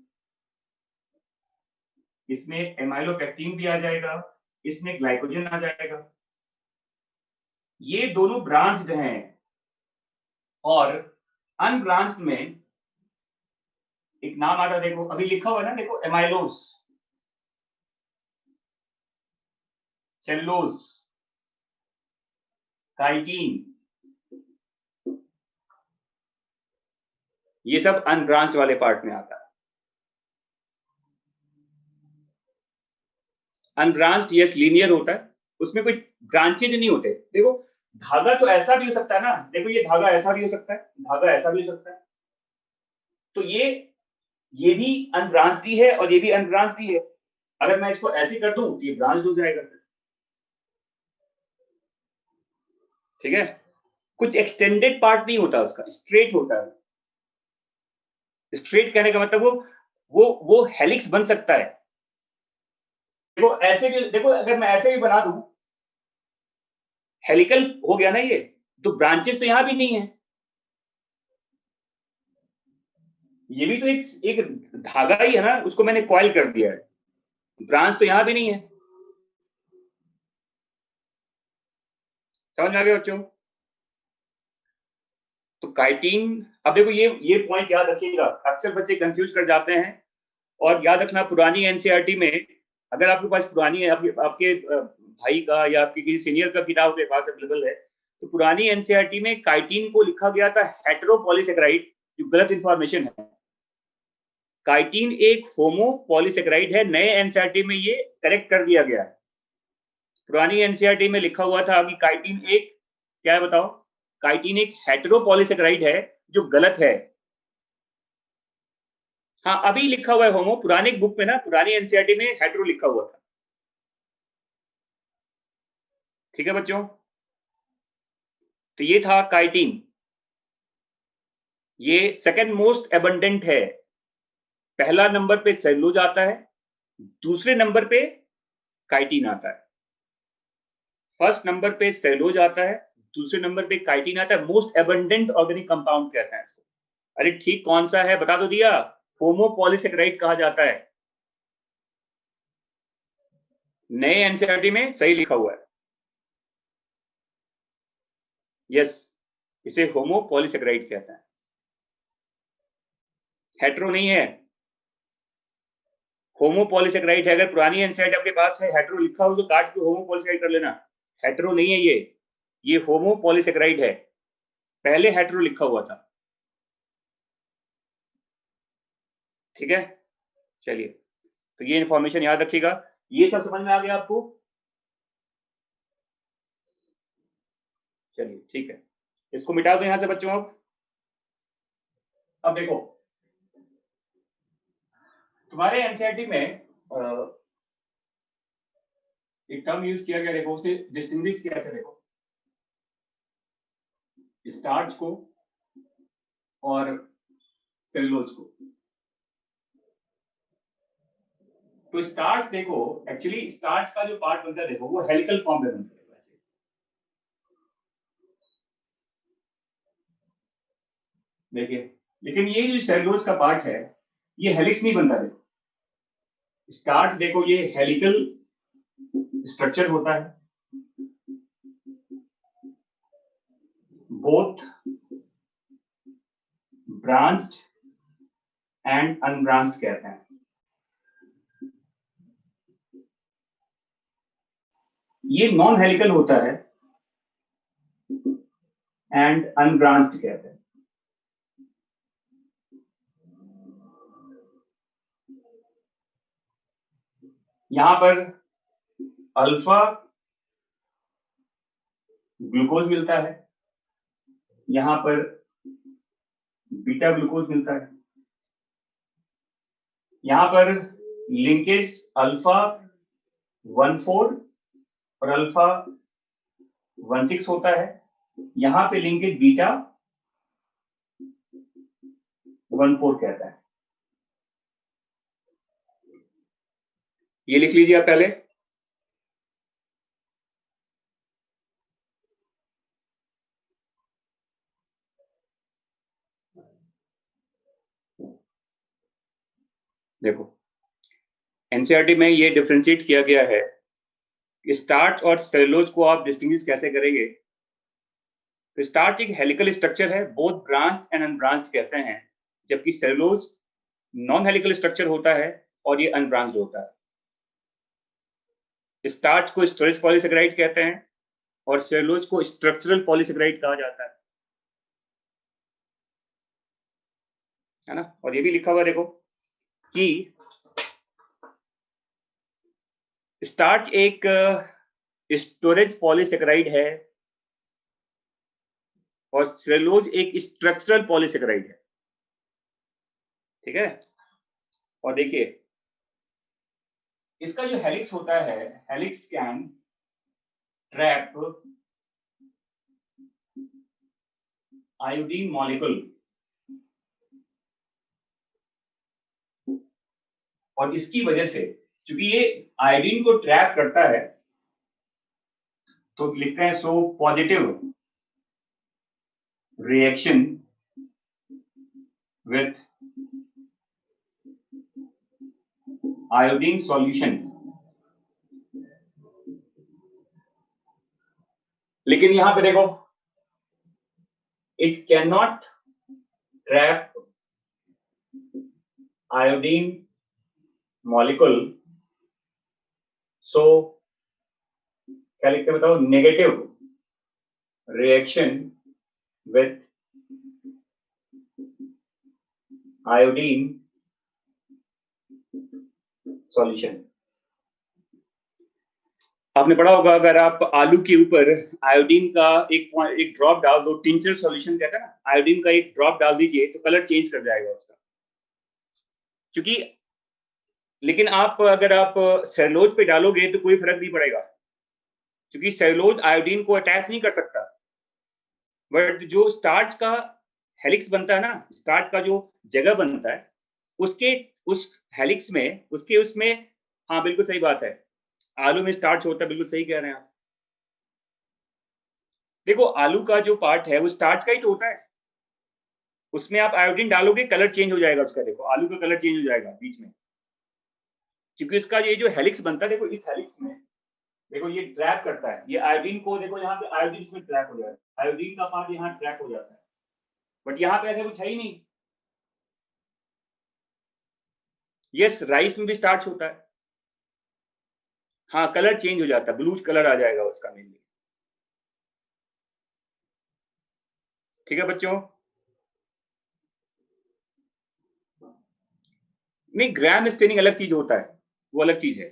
इसमें एमाइलोपेक्टिन भी आ जाएगा, इसमें ग्लाइकोजन आ जाएगा। ये दोनों ब्रांच्ड हैं। और अनब्रांच्ड में एक नाम आ रहा है, देखो अभी लिखा हुआ है ना, देखो एमाइलोज, सेलुलोज, काइटिन, ये सब अनब्रांच्ड वाले पार्ट में आता है। अनब्रांच्ड यस लीनियर होता है, उसमें कोई ब्रांचेज नहीं होते। देखो धागा तो ऐसा भी हो सकता है ना, देखो ये धागा ऐसा भी हो सकता है, धागा ऐसा भी हो सकता है, तो ये भी अनब्रांच्ड ही है और ये भी अनब्रांच्ड ही है। अगर मैं इसको ऐसे कर दूं तो ये ब्रांच्ड हो जाएगा। ठीक है, कुछ एक्सटेंडेड पार्ट नहीं होता उसका, स्ट्रेट होता है। स्ट्रेट कहने का मतलब वो हेलिक्स बन सकता है। देखो ऐसे भी, देखो अगर मैं ऐसे भी बना दूं, हेलिकल हो गया ना ये, तो ब्रांचेस तो यहां भी नहीं है। ये भी तो एक धागा ही है ना, उसको मैंने कॉइल कर दिया है, ब्रांच तो यहां भी नहीं है। समझ में आ गया बच्चों? तो काइटिन, अब देखो ये पॉइंट याद रखिएगा, अक्सर बच्चे कंफ्यूज कर जाते हैं। और याद रखना पुरानी एनसीईआरटी में, अगर आपके पास पुरानी है, आपके भाई का या आपके किसी सीनियर का किताब आपके पास अवेलेबल है, तो पुरानी एनसीईआरटी में काइटिन को लिखा गया था हेटेरोपॉलीसेकेराइड, जो गलत इंफॉर्मेशन है। काइटिन एक होमोपॉलीसेकेराइड है, नए एनसीईआरटी में ये करेक्ट कर दिया गया है। पुरानी एनसीईआरटी में लिखा हुआ था कि काइटिन एक क्या है बताओ, काइटिन एक हेटेरोपॉलीसेकेराइड है, जो गलत है। हाँ अभी लिखा हुआ है होमो, पुराने बुक में ना, पुरानी एनसीईआरटी में हेटेरो लिखा हुआ था। ठीक है बच्चों, तो ये था काइटिन, ये सेकंड मोस्ट एबंडेंट है। पहला नंबर पे सेलुलोज आता है, दूसरे नंबर पे काइटिन आता है। फर्स्ट नंबर पे सेलुलोज आता है, दूसरे नंबर पे काइटिन आता है। मोस्ट एबंडेंट ऑर्गेनिक कंपाउंड कहते हैं इसको। अरे ठीक कौन सा है बता तो दिया, होमोपॉलीसेकेराइड कहा जाता है। नए एनसीईआरटी में सही लिखा हुआ है, यस, इसे होमोपॉलीसेकेराइड कहते हैं, हेटेरो नहीं है। होमोपॉलीसेकेराइड है, अगर पुरानी एनसीईआरटी आपके पास है, हेटेरो लिखा हो तो काट के होमोपॉलीसेकेराइड कर लेना। हेटेरो नहीं है ये होमोपॉलीसेकेराइड है, पहले हेटेरो लिखा हुआ था। ठीक है, चलिए, तो ये इंफॉर्मेशन याद रखिएगा। ये सब समझ में आ गया आपको? चलिए ठीक है, इसको मिटा दो यहां से बच्चों। अब देखो तुम्हारे एनसीईआरटी में एक टर्म यूज किया गया, देखो उसे डिस्टिंग्विश किया है। देखो स्टार्च को और सेलुलोज को। तो स्टार्च देखो, एक्चुअली स्टार्च का जो पार्ट बनता है देखो, वो हेलिकल फॉर्म में बनता है वैसे। देखिए, लेकिन ये जो सेलुलोज का पार्ट है, ये हेलिक्स नहीं बनता। देखो स्टार्च देखो, ये हेलिकल स्ट्रक्चर होता है, बोथ ब्रांच्ड एंड अनब्रांच्ड कहते हैं। ये नॉन हेलिकल होता है एंड अनब्रांच्ड कहते हैं। यहां पर अल्फा ग्लूकोज मिलता है, यहां पर बीटा ग्लूकोज मिलता है, यहां पर लिंकेज अल्फा 1,4 और अल्फा 1,6 होता है, यहां पे लिंकेज बीटा 1,4 कहता है। ये लिख लीजिए आप पहले, देखो एनसीईआरटी में ये डिफरेंशिएट किया गया है कि स्टार्च और सेलुलोज को आप डिस्टिंग्विश कैसे करेंगे। तो स्टार्च एक हेलिकल स्ट्रक्चर है, बोथ ब्रांच एंड अनब्रांच्ड कहते हैं, जबकि सेलुलोज नॉन हेलिकल स्ट्रक्चर होता है और ये अनब्रांच्ड होता है। स्टार्च को स्टोरेज पॉलीसेकेराइड कहते हैं और सेलुलोज को स्ट्रक्चरल पॉलीसेकेराइड कहा जाता है ना। और ये भी लिखा हुआ देखो कि स्टार्च एक स्टोरेज पॉलीसेकेराइड है और सेलुलोज एक स्ट्रक्चरल पॉलीसेकेराइड है, ठीक है। और देखिए इसका जो हेलिक्स होता है, helix can trap iodine molecule, और इसकी वजह से क्योंकि ये आयोडीन को ट्रैप करता है तो लिखते हैं so positive reaction with iodine solution. लेकिन यहां पे देखो it can not trap iodine molecule, so क्या लिखते हैं बताओ, negative reaction with iodine solution. आपने पढ़ा होगा अगर आप आलू के ऊपर आयोडीन का एक ड्रॉप डाल दो, टिंचर सॉल्यूशन कहता है ना, आयोडीन का एक ड्रॉप डाल दीजिए तो कलर चेंज कर जाएगा उसका। क्योंकि लेकिन आप अगर आप सेलुलोज पे डालोगे तो कोई फर्क नहीं पड़ेगा, क्योंकि सेलुलोज आयोडीन को अटैच नहीं कर सकता। बट जो स्टार्च का हेलिक्स बनता है ना, स्टार्च का जो जगह बनता है उसके उस हेलिक्स में उसमें, हाँ बिल्कुल सही बात है, आलू में स्टार्च होता है, बिल्कुल सही कह रहे हैं आप। देखो आलू का जो पार्ट है वो स्टार्च का ही तो होता है, उसमें आप आयोडीन डालोगे कलर चेंज हो जाएगा उसका। देखो आलू का कलर चेंज हो जाएगा बीच में, क्योंकि इसका ये जो हेलिक्स बनता है, देखो इस हेलिक्स में देखो ये ट्रैप करता है, ये आयोडीन को, देखो यहाँ पे आयोडीन इसमें ट्रैप हो जाता है, आयोडीन का पार्ट यहाँ ट्रैप हो जाता है, बट यहाँ पे ऐसा कुछ है ही नहीं। यस, राइस में भी स्टार्च होता है, हाँ कलर चेंज हो जाता है, ब्लूज कलर आ जाएगा उसका मेनली। ठीक है बच्चों, नहीं ग्राम स्टेनिंग अलग चीज होता है, वो अलग चीज है।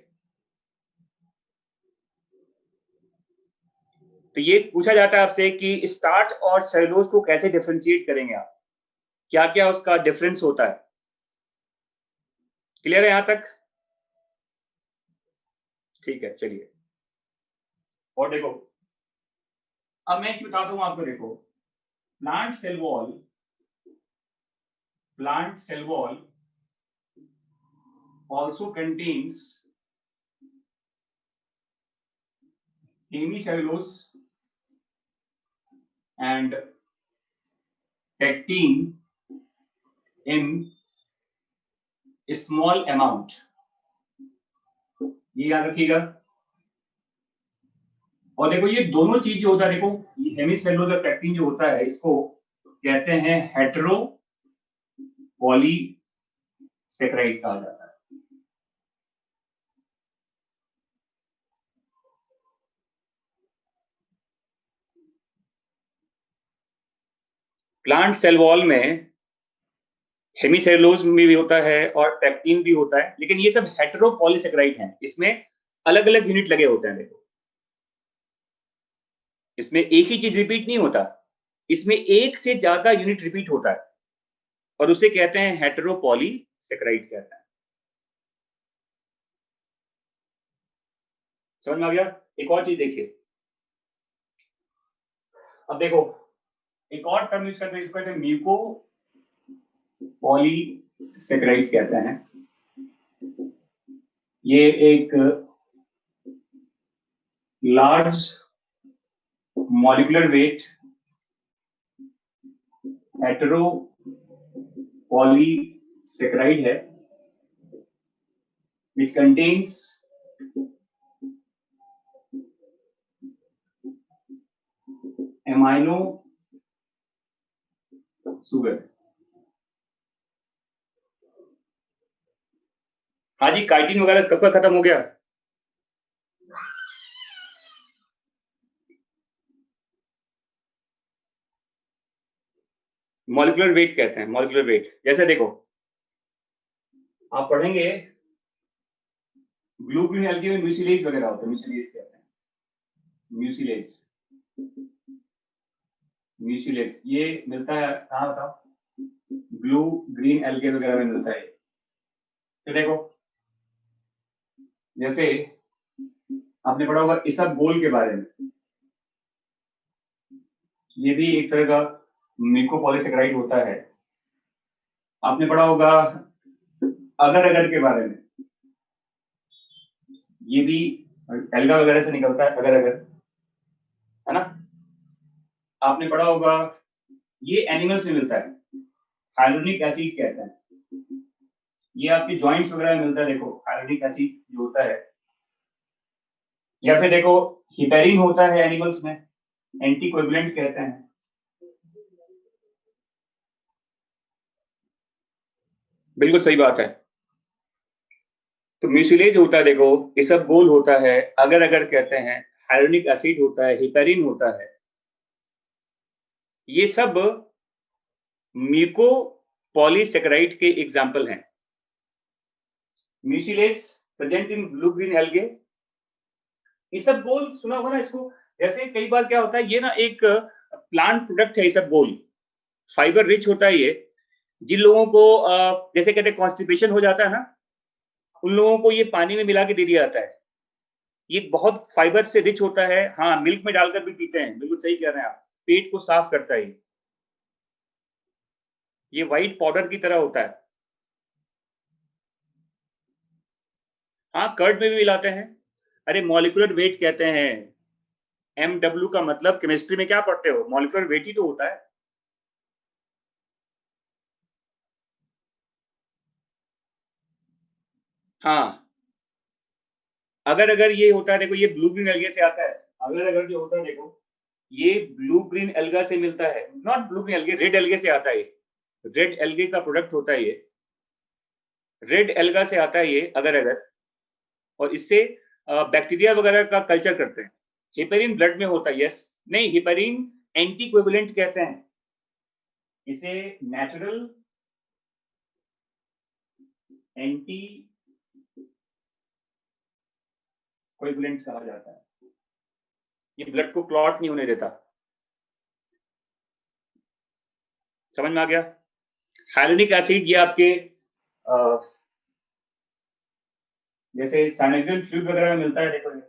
तो ये पूछा जाता है आपसे कि स्टार्च और सेलुलोज को कैसे डिफरेंशिएट करेंगे आप, क्या क्या उसका डिफरेंस होता है। क्लियर है यहां तक? ठीक है चलिए, और देखो अब मैं बताता हूं आपको। देखो plant cell wall also contains hemicellulose and pectin in small amount, ये याद रखिएगा। और देखो ये दोनों चीज जो होता है, देखो ये हेमिसेलुलोज और पेक्टिन जो होता है इसको कहते हैं हेटेरो पॉलीसेकेराइड कहा जाता है। प्लांट सेल वॉल में हेमिसेलुलोज में भी होता है और पेक्टिन भी होता है, लेकिन ये सब हेटेरो पॉलीसेकेराइड हैं, इसमें अलग अलग यूनिट लगे होते हैं। देखो इसमें एक ही चीज रिपीट नहीं होता, इसमें एक से ज्यादा यूनिट रिपीट होता है और उसे कहते हैं हेटेरो पॉलीसेकेराइड कहते हैं। समझ में आ गया? एक और चीज देखिए, अब देखो एक और टर्म यूज करते हैं, इसको कहते हैं म्यूको पॉलीसेकेराइड कहते हैं। ये एक large molecular weight hetero polysaccharide है which contains amino sugar। हाँ जी, काइटिन वगैरह कब का खत्म हो गया? मॉलिक्यूलर वेट कहते हैं, मॉलिक्यूलर वेट। जैसे देखो, आप पढ़ेंगे ब्लू ग्रीन एल्गी में म्यूसिलेज वगैरह होता है, म्यूसिलेज कहते हैं, म्यूसिलेज। म्यूसिलेज ये मिलता है कहाँ बताओ? ब्लू ग्रीन एल्गे वगैरह में मिलता है। तो देखो, जैसे आपने पढ़ा होगा इसबगोल के बारे में, ये भी एक तरह का म्यूकोपॉलीसेकेराइड होता है। आपने पढ़ा होगा अगर अगर के बारे में, ये भी एल्गा वगैरह से निकलता है, अगर अगर, है ना? आपने पढ़ा होगा ये एनिमल्स में मिलता है, हाइलोनिक एसिड कहते हैं। ये आपके जॉइंट्स वगैरह में मिलता है, देखो हाइलोनिक एसिड जो होता है। या फिर देखो हिपेरिन होता है एनिमल्स में, एंटीकोएगुलेंट कहते हैं। बिल्कुल सही बात है। तो म्यूसिलेज होता है, देखो इसबगोल होता है, अगर अगर कहते हैं, हाइलोनिक एसिड होता है, हिपेरिन होता है। ये सब म्यूकोपॉलीसेकेराइड के एग्जाम्पल हैं। Mucilage present in blue green algae. इसबगोल सुना होगा ना इसको? जैसे कई बार क्या होता है, ये ना एक प्लांट प्रोडक्ट है इसबगोल, फाइबर रिच होता है ये। जिन लोगों को जैसे कहते हैं कॉन्स्टिपेशन हो जाता है ना, उन लोगों को ये पानी में मिला के दे दिया जाता है। ये बहुत फाइबर से रिच होता है। हाँ, मिल्क में डालकर भी पीते हैं, बिल्कुल सही कह रहे हैं आप। पेट को साफ करता है ये व्हाइट पाउडर की तरह होता है। हाँ, कर्ड में भी मिलाते हैं। अरे मॉलिक्यूलर वेट कहते हैं। MW का मतलब केमिस्ट्री में क्या पढ़ते हो? मॉलिक्यूलर वेट ही तो होता है। हाँ, अगर ये होता है, देखो ये ब्लू ग्रीन एल्गे से आता है। अगर जो होता है, देखो ये ब्लू ग्रीन एल्गा से मिलता है, not blue green algae, red algae से आता है। रेड एल्गे का प्रोडक्ट होता है ये, रेड एल्गा से आता है ये अगर। और इससे बैक्टीरिया वगैरह का कल्चर करते हैं। हिपेरिन ब्लड में होता है, यस। नहीं, हिपेरिन एंटीकोएगुलेंट कहते हैं इसे, नेचुरल एंटी कोएगुलेंट कहा जाता है। ये ब्लड को क्लॉट नहीं होने देता। समझ में आ गया? हाइलोनिक एसिड ये आपके जैसे साइनोवियल फ्लूइड वगैरह में मिलता है, देखो ये।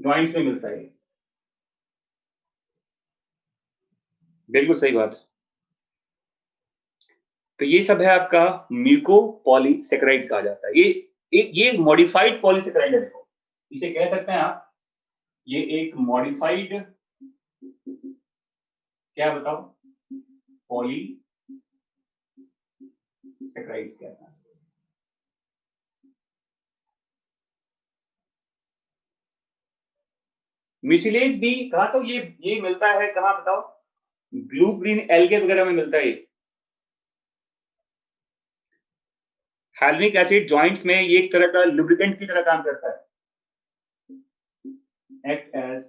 जॉइंट्स में मिलता है, बिल्कुल सही बात। तो ये सब है आपका म्यूकोपॉलीसेकेराइड कहा जाता है। ये मॉडिफाइड पॉलीसेकेराइड है, देखो इसे कह सकते हैं आप, ये एक मॉडिफाइड, क्या बताओ, पॉलीसेकेराइड्स कहते हैं। म्यूसिलेज भी कहा, तो ये मिलता है कहाँ बताओ? ब्लू ग्रीन एल्गे वगैरह में मिलता है ये। हाइलोनिक एसिड जॉइंट्स में ये एक तरह का लुब्रिकेंट की तरह काम करता है, एक्ट एज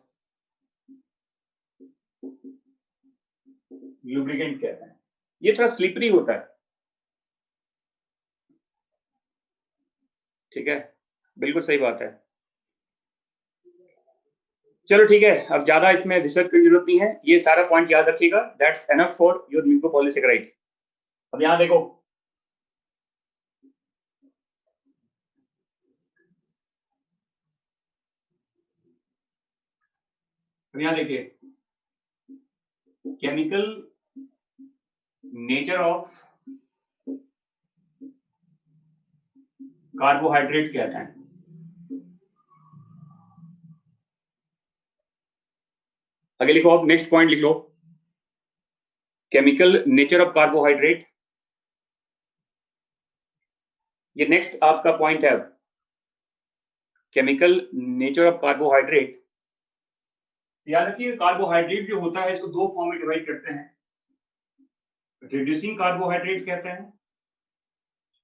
लुब्रिकेंट कहते हैं। ये थोड़ा स्लिपरी होता है, ठीक है, बिल्कुल सही बात है। चलो ठीक है, अब ज्यादा इसमें रिसर्च की जरूरत नहीं है, ये सारा पॉइंट याद रखिएगा। That's enough for your mucopolysaccharide. अब यहां देखो, अब यहां देखिए, केमिकल नेचर ऑफ कार्बोहाइड्रेट कहते हैं। आगे लिखो, आप नेक्स्ट पॉइंट लिख लो, केमिकल नेचर ऑफ कार्बोहाइड्रेट, ये नेक्स्ट आपका पॉइंट है। केमिकल नेचर ऑफ कार्बोहाइड्रेट, याद रखिए कार्बोहाइड्रेट जो होता है इसको दो फॉर्म में डिवाइड करते हैं, रिड्यूसिंग कार्बोहाइड्रेट कहते हैं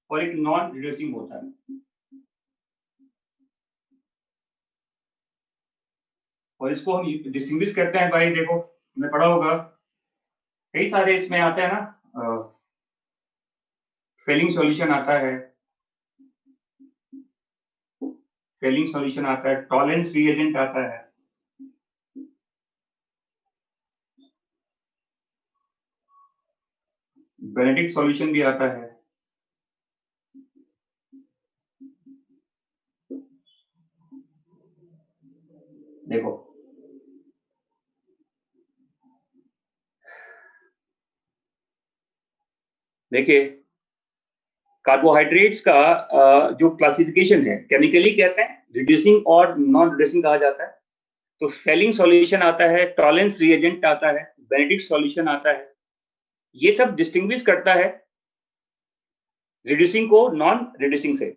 और एक नॉन रिड्यूसिंग होता है। और इसको हम डिस्टिंग्विश करते हैं भाई, देखो हमने पढ़ा होगा कई सारे इसमें आते हैं ना, फेलिंग सॉल्यूशन आता है, फेलिंग सॉल्यूशन आता है, टॉलेंस रिएजेंट आता है, बेनेडिक्ट सॉल्यूशन भी आता है। देखो देखिए कार्बोहाइड्रेट्स का जो क्लासिफिकेशन है केमिकली कहते हैं रिड्यूसिंग और नॉन रिड्यूसिंग कहा जाता है। तो फेलिंग सॉल्यूशन आता है, टॉलेंस रिएजेंट आता है, बेनेडिक्ट सॉल्यूशन आता है, ये सब डिस्टिंग्विश करता है रिड्यूसिंग को नॉन रिड्यूसिंग से।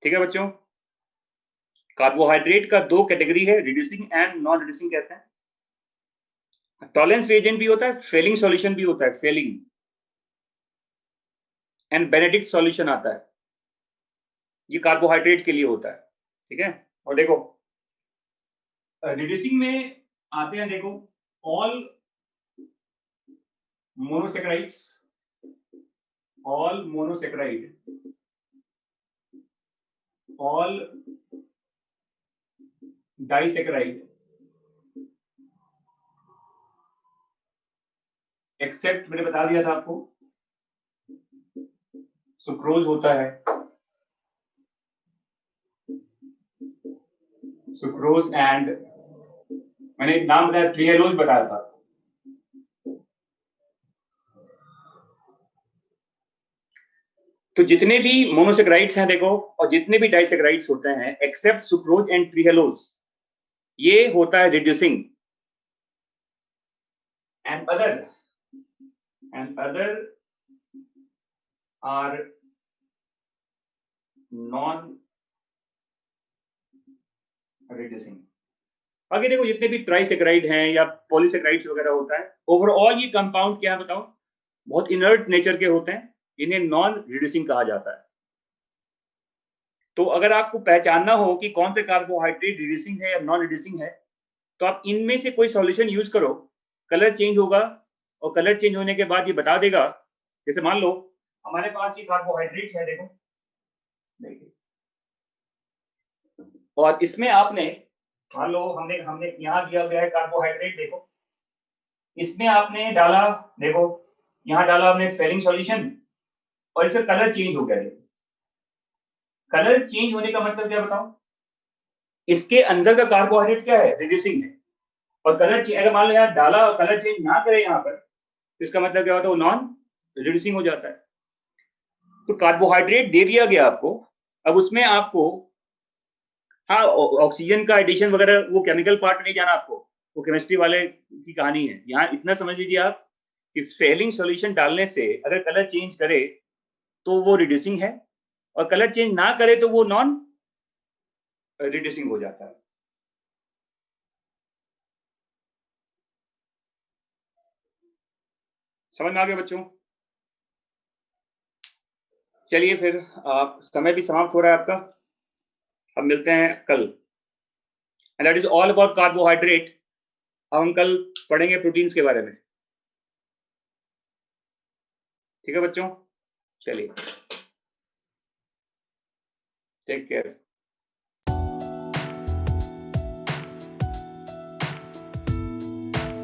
ठीक है बच्चों, कार्बोहाइड्रेट का दो कैटेगरी है, रिड्यूसिंग एंड नॉन रिड्यूसिंग कहते हैं। टॉलेंस रिएजेंट भी होता है, फेलिंग सॉल्यूशन भी होता है, फेलिंग एंड बेनेडिक्ट सॉल्यूशन आता है, ये कार्बोहाइड्रेट के लिए होता है। ठीक है, और देखो रिड्यूसिंग में आते हैं, देखो all monosaccharides, all monosaccharide, all disaccharide except, मैंने बता दिया था आपको सुक्रोज होता है, सुक्रोज एंड मैंने एक नाम बताया ट्रिहेलोज बताया था। तो जितने भी मोनोसेक्राइड्स हैं देखो, और जितने भी डाइसेक्राइड्स होते हैं एक्सेप्ट सुक्रोज एंड ट्रिहेलोज, ये होता है reducing. And other are non reducing. आगे देखो जितने भी ट्राइसेक्राइड हैं या पॉलीसेक्राइड्स वगैरह होता है, ओवरऑल ये कंपाउंड क्या है बताओ, बहुत इनर्ट नेचर के होते हैं, इन्हें नॉन रिड्यूसिंग कहा जाता है। तो अगर आपको पहचानना हो कि कौन से कार्बोहाइड्रेट रिड्यूसिंग है या नॉन रिड्यूसिंग है, तो आप इनमें से कोई सॉल्यूशन यूज करो, कलर चेंज होगा और कलर चेंज होने के बाद ये बता देगा। जैसे मान लो हमारे पास ये कार्बोहाइड्रेट है, देखो देखिए, और इसमें आपने मान लो हमने हमने यहाँ दिया गया है कार्बोहाइड्रेट, देखो इसमें आपने डाला, देखो यहाँ डाला आपने फेलिंग सॉल्यूशन और इसका कलर चेंज हो गया। देखो कलर चेंज होने का मतलब क्या बताओ, इसके अंदर का कार्बोहाइड्रेट क्या है, रिड्यूसिंग है, और कलर अगर मान लो यहाँ डाला और कलर चेंज ना करे यहाँ पर, तो इसका मतलब क्या होता है, वो नॉन रिड्यूसिंग हो जाता है। तो कार्बोहाइड्रेट दे दिया गया आपको, अब उसमें आपको हाँ ऑक्सीजन का एडिशन वगैरह वो केमिकल पार्ट नहीं जाना आपको, वो केमिस्ट्री वाले की कहानी है। यहाँ इतना समझ लीजिए आप कि फेलिंग सॉल्यूशन डालने से अगर कलर चेंज करे तो वो रिड्यूसिंग है, और कलर चेंज ना करे तो वो नॉन रिड्यूसिंग हो जाता है। समझ में आ गया बच्चों? चलिए फिर आप समय भी समाप्त हो रहा है आपका, अब मिलते हैं कल। And that is all about carbohydrate. अब हम कल पढ़ेंगे प्रोटीन्स के बारे में। ठीक है बच्चों, चलिए टेक केयर।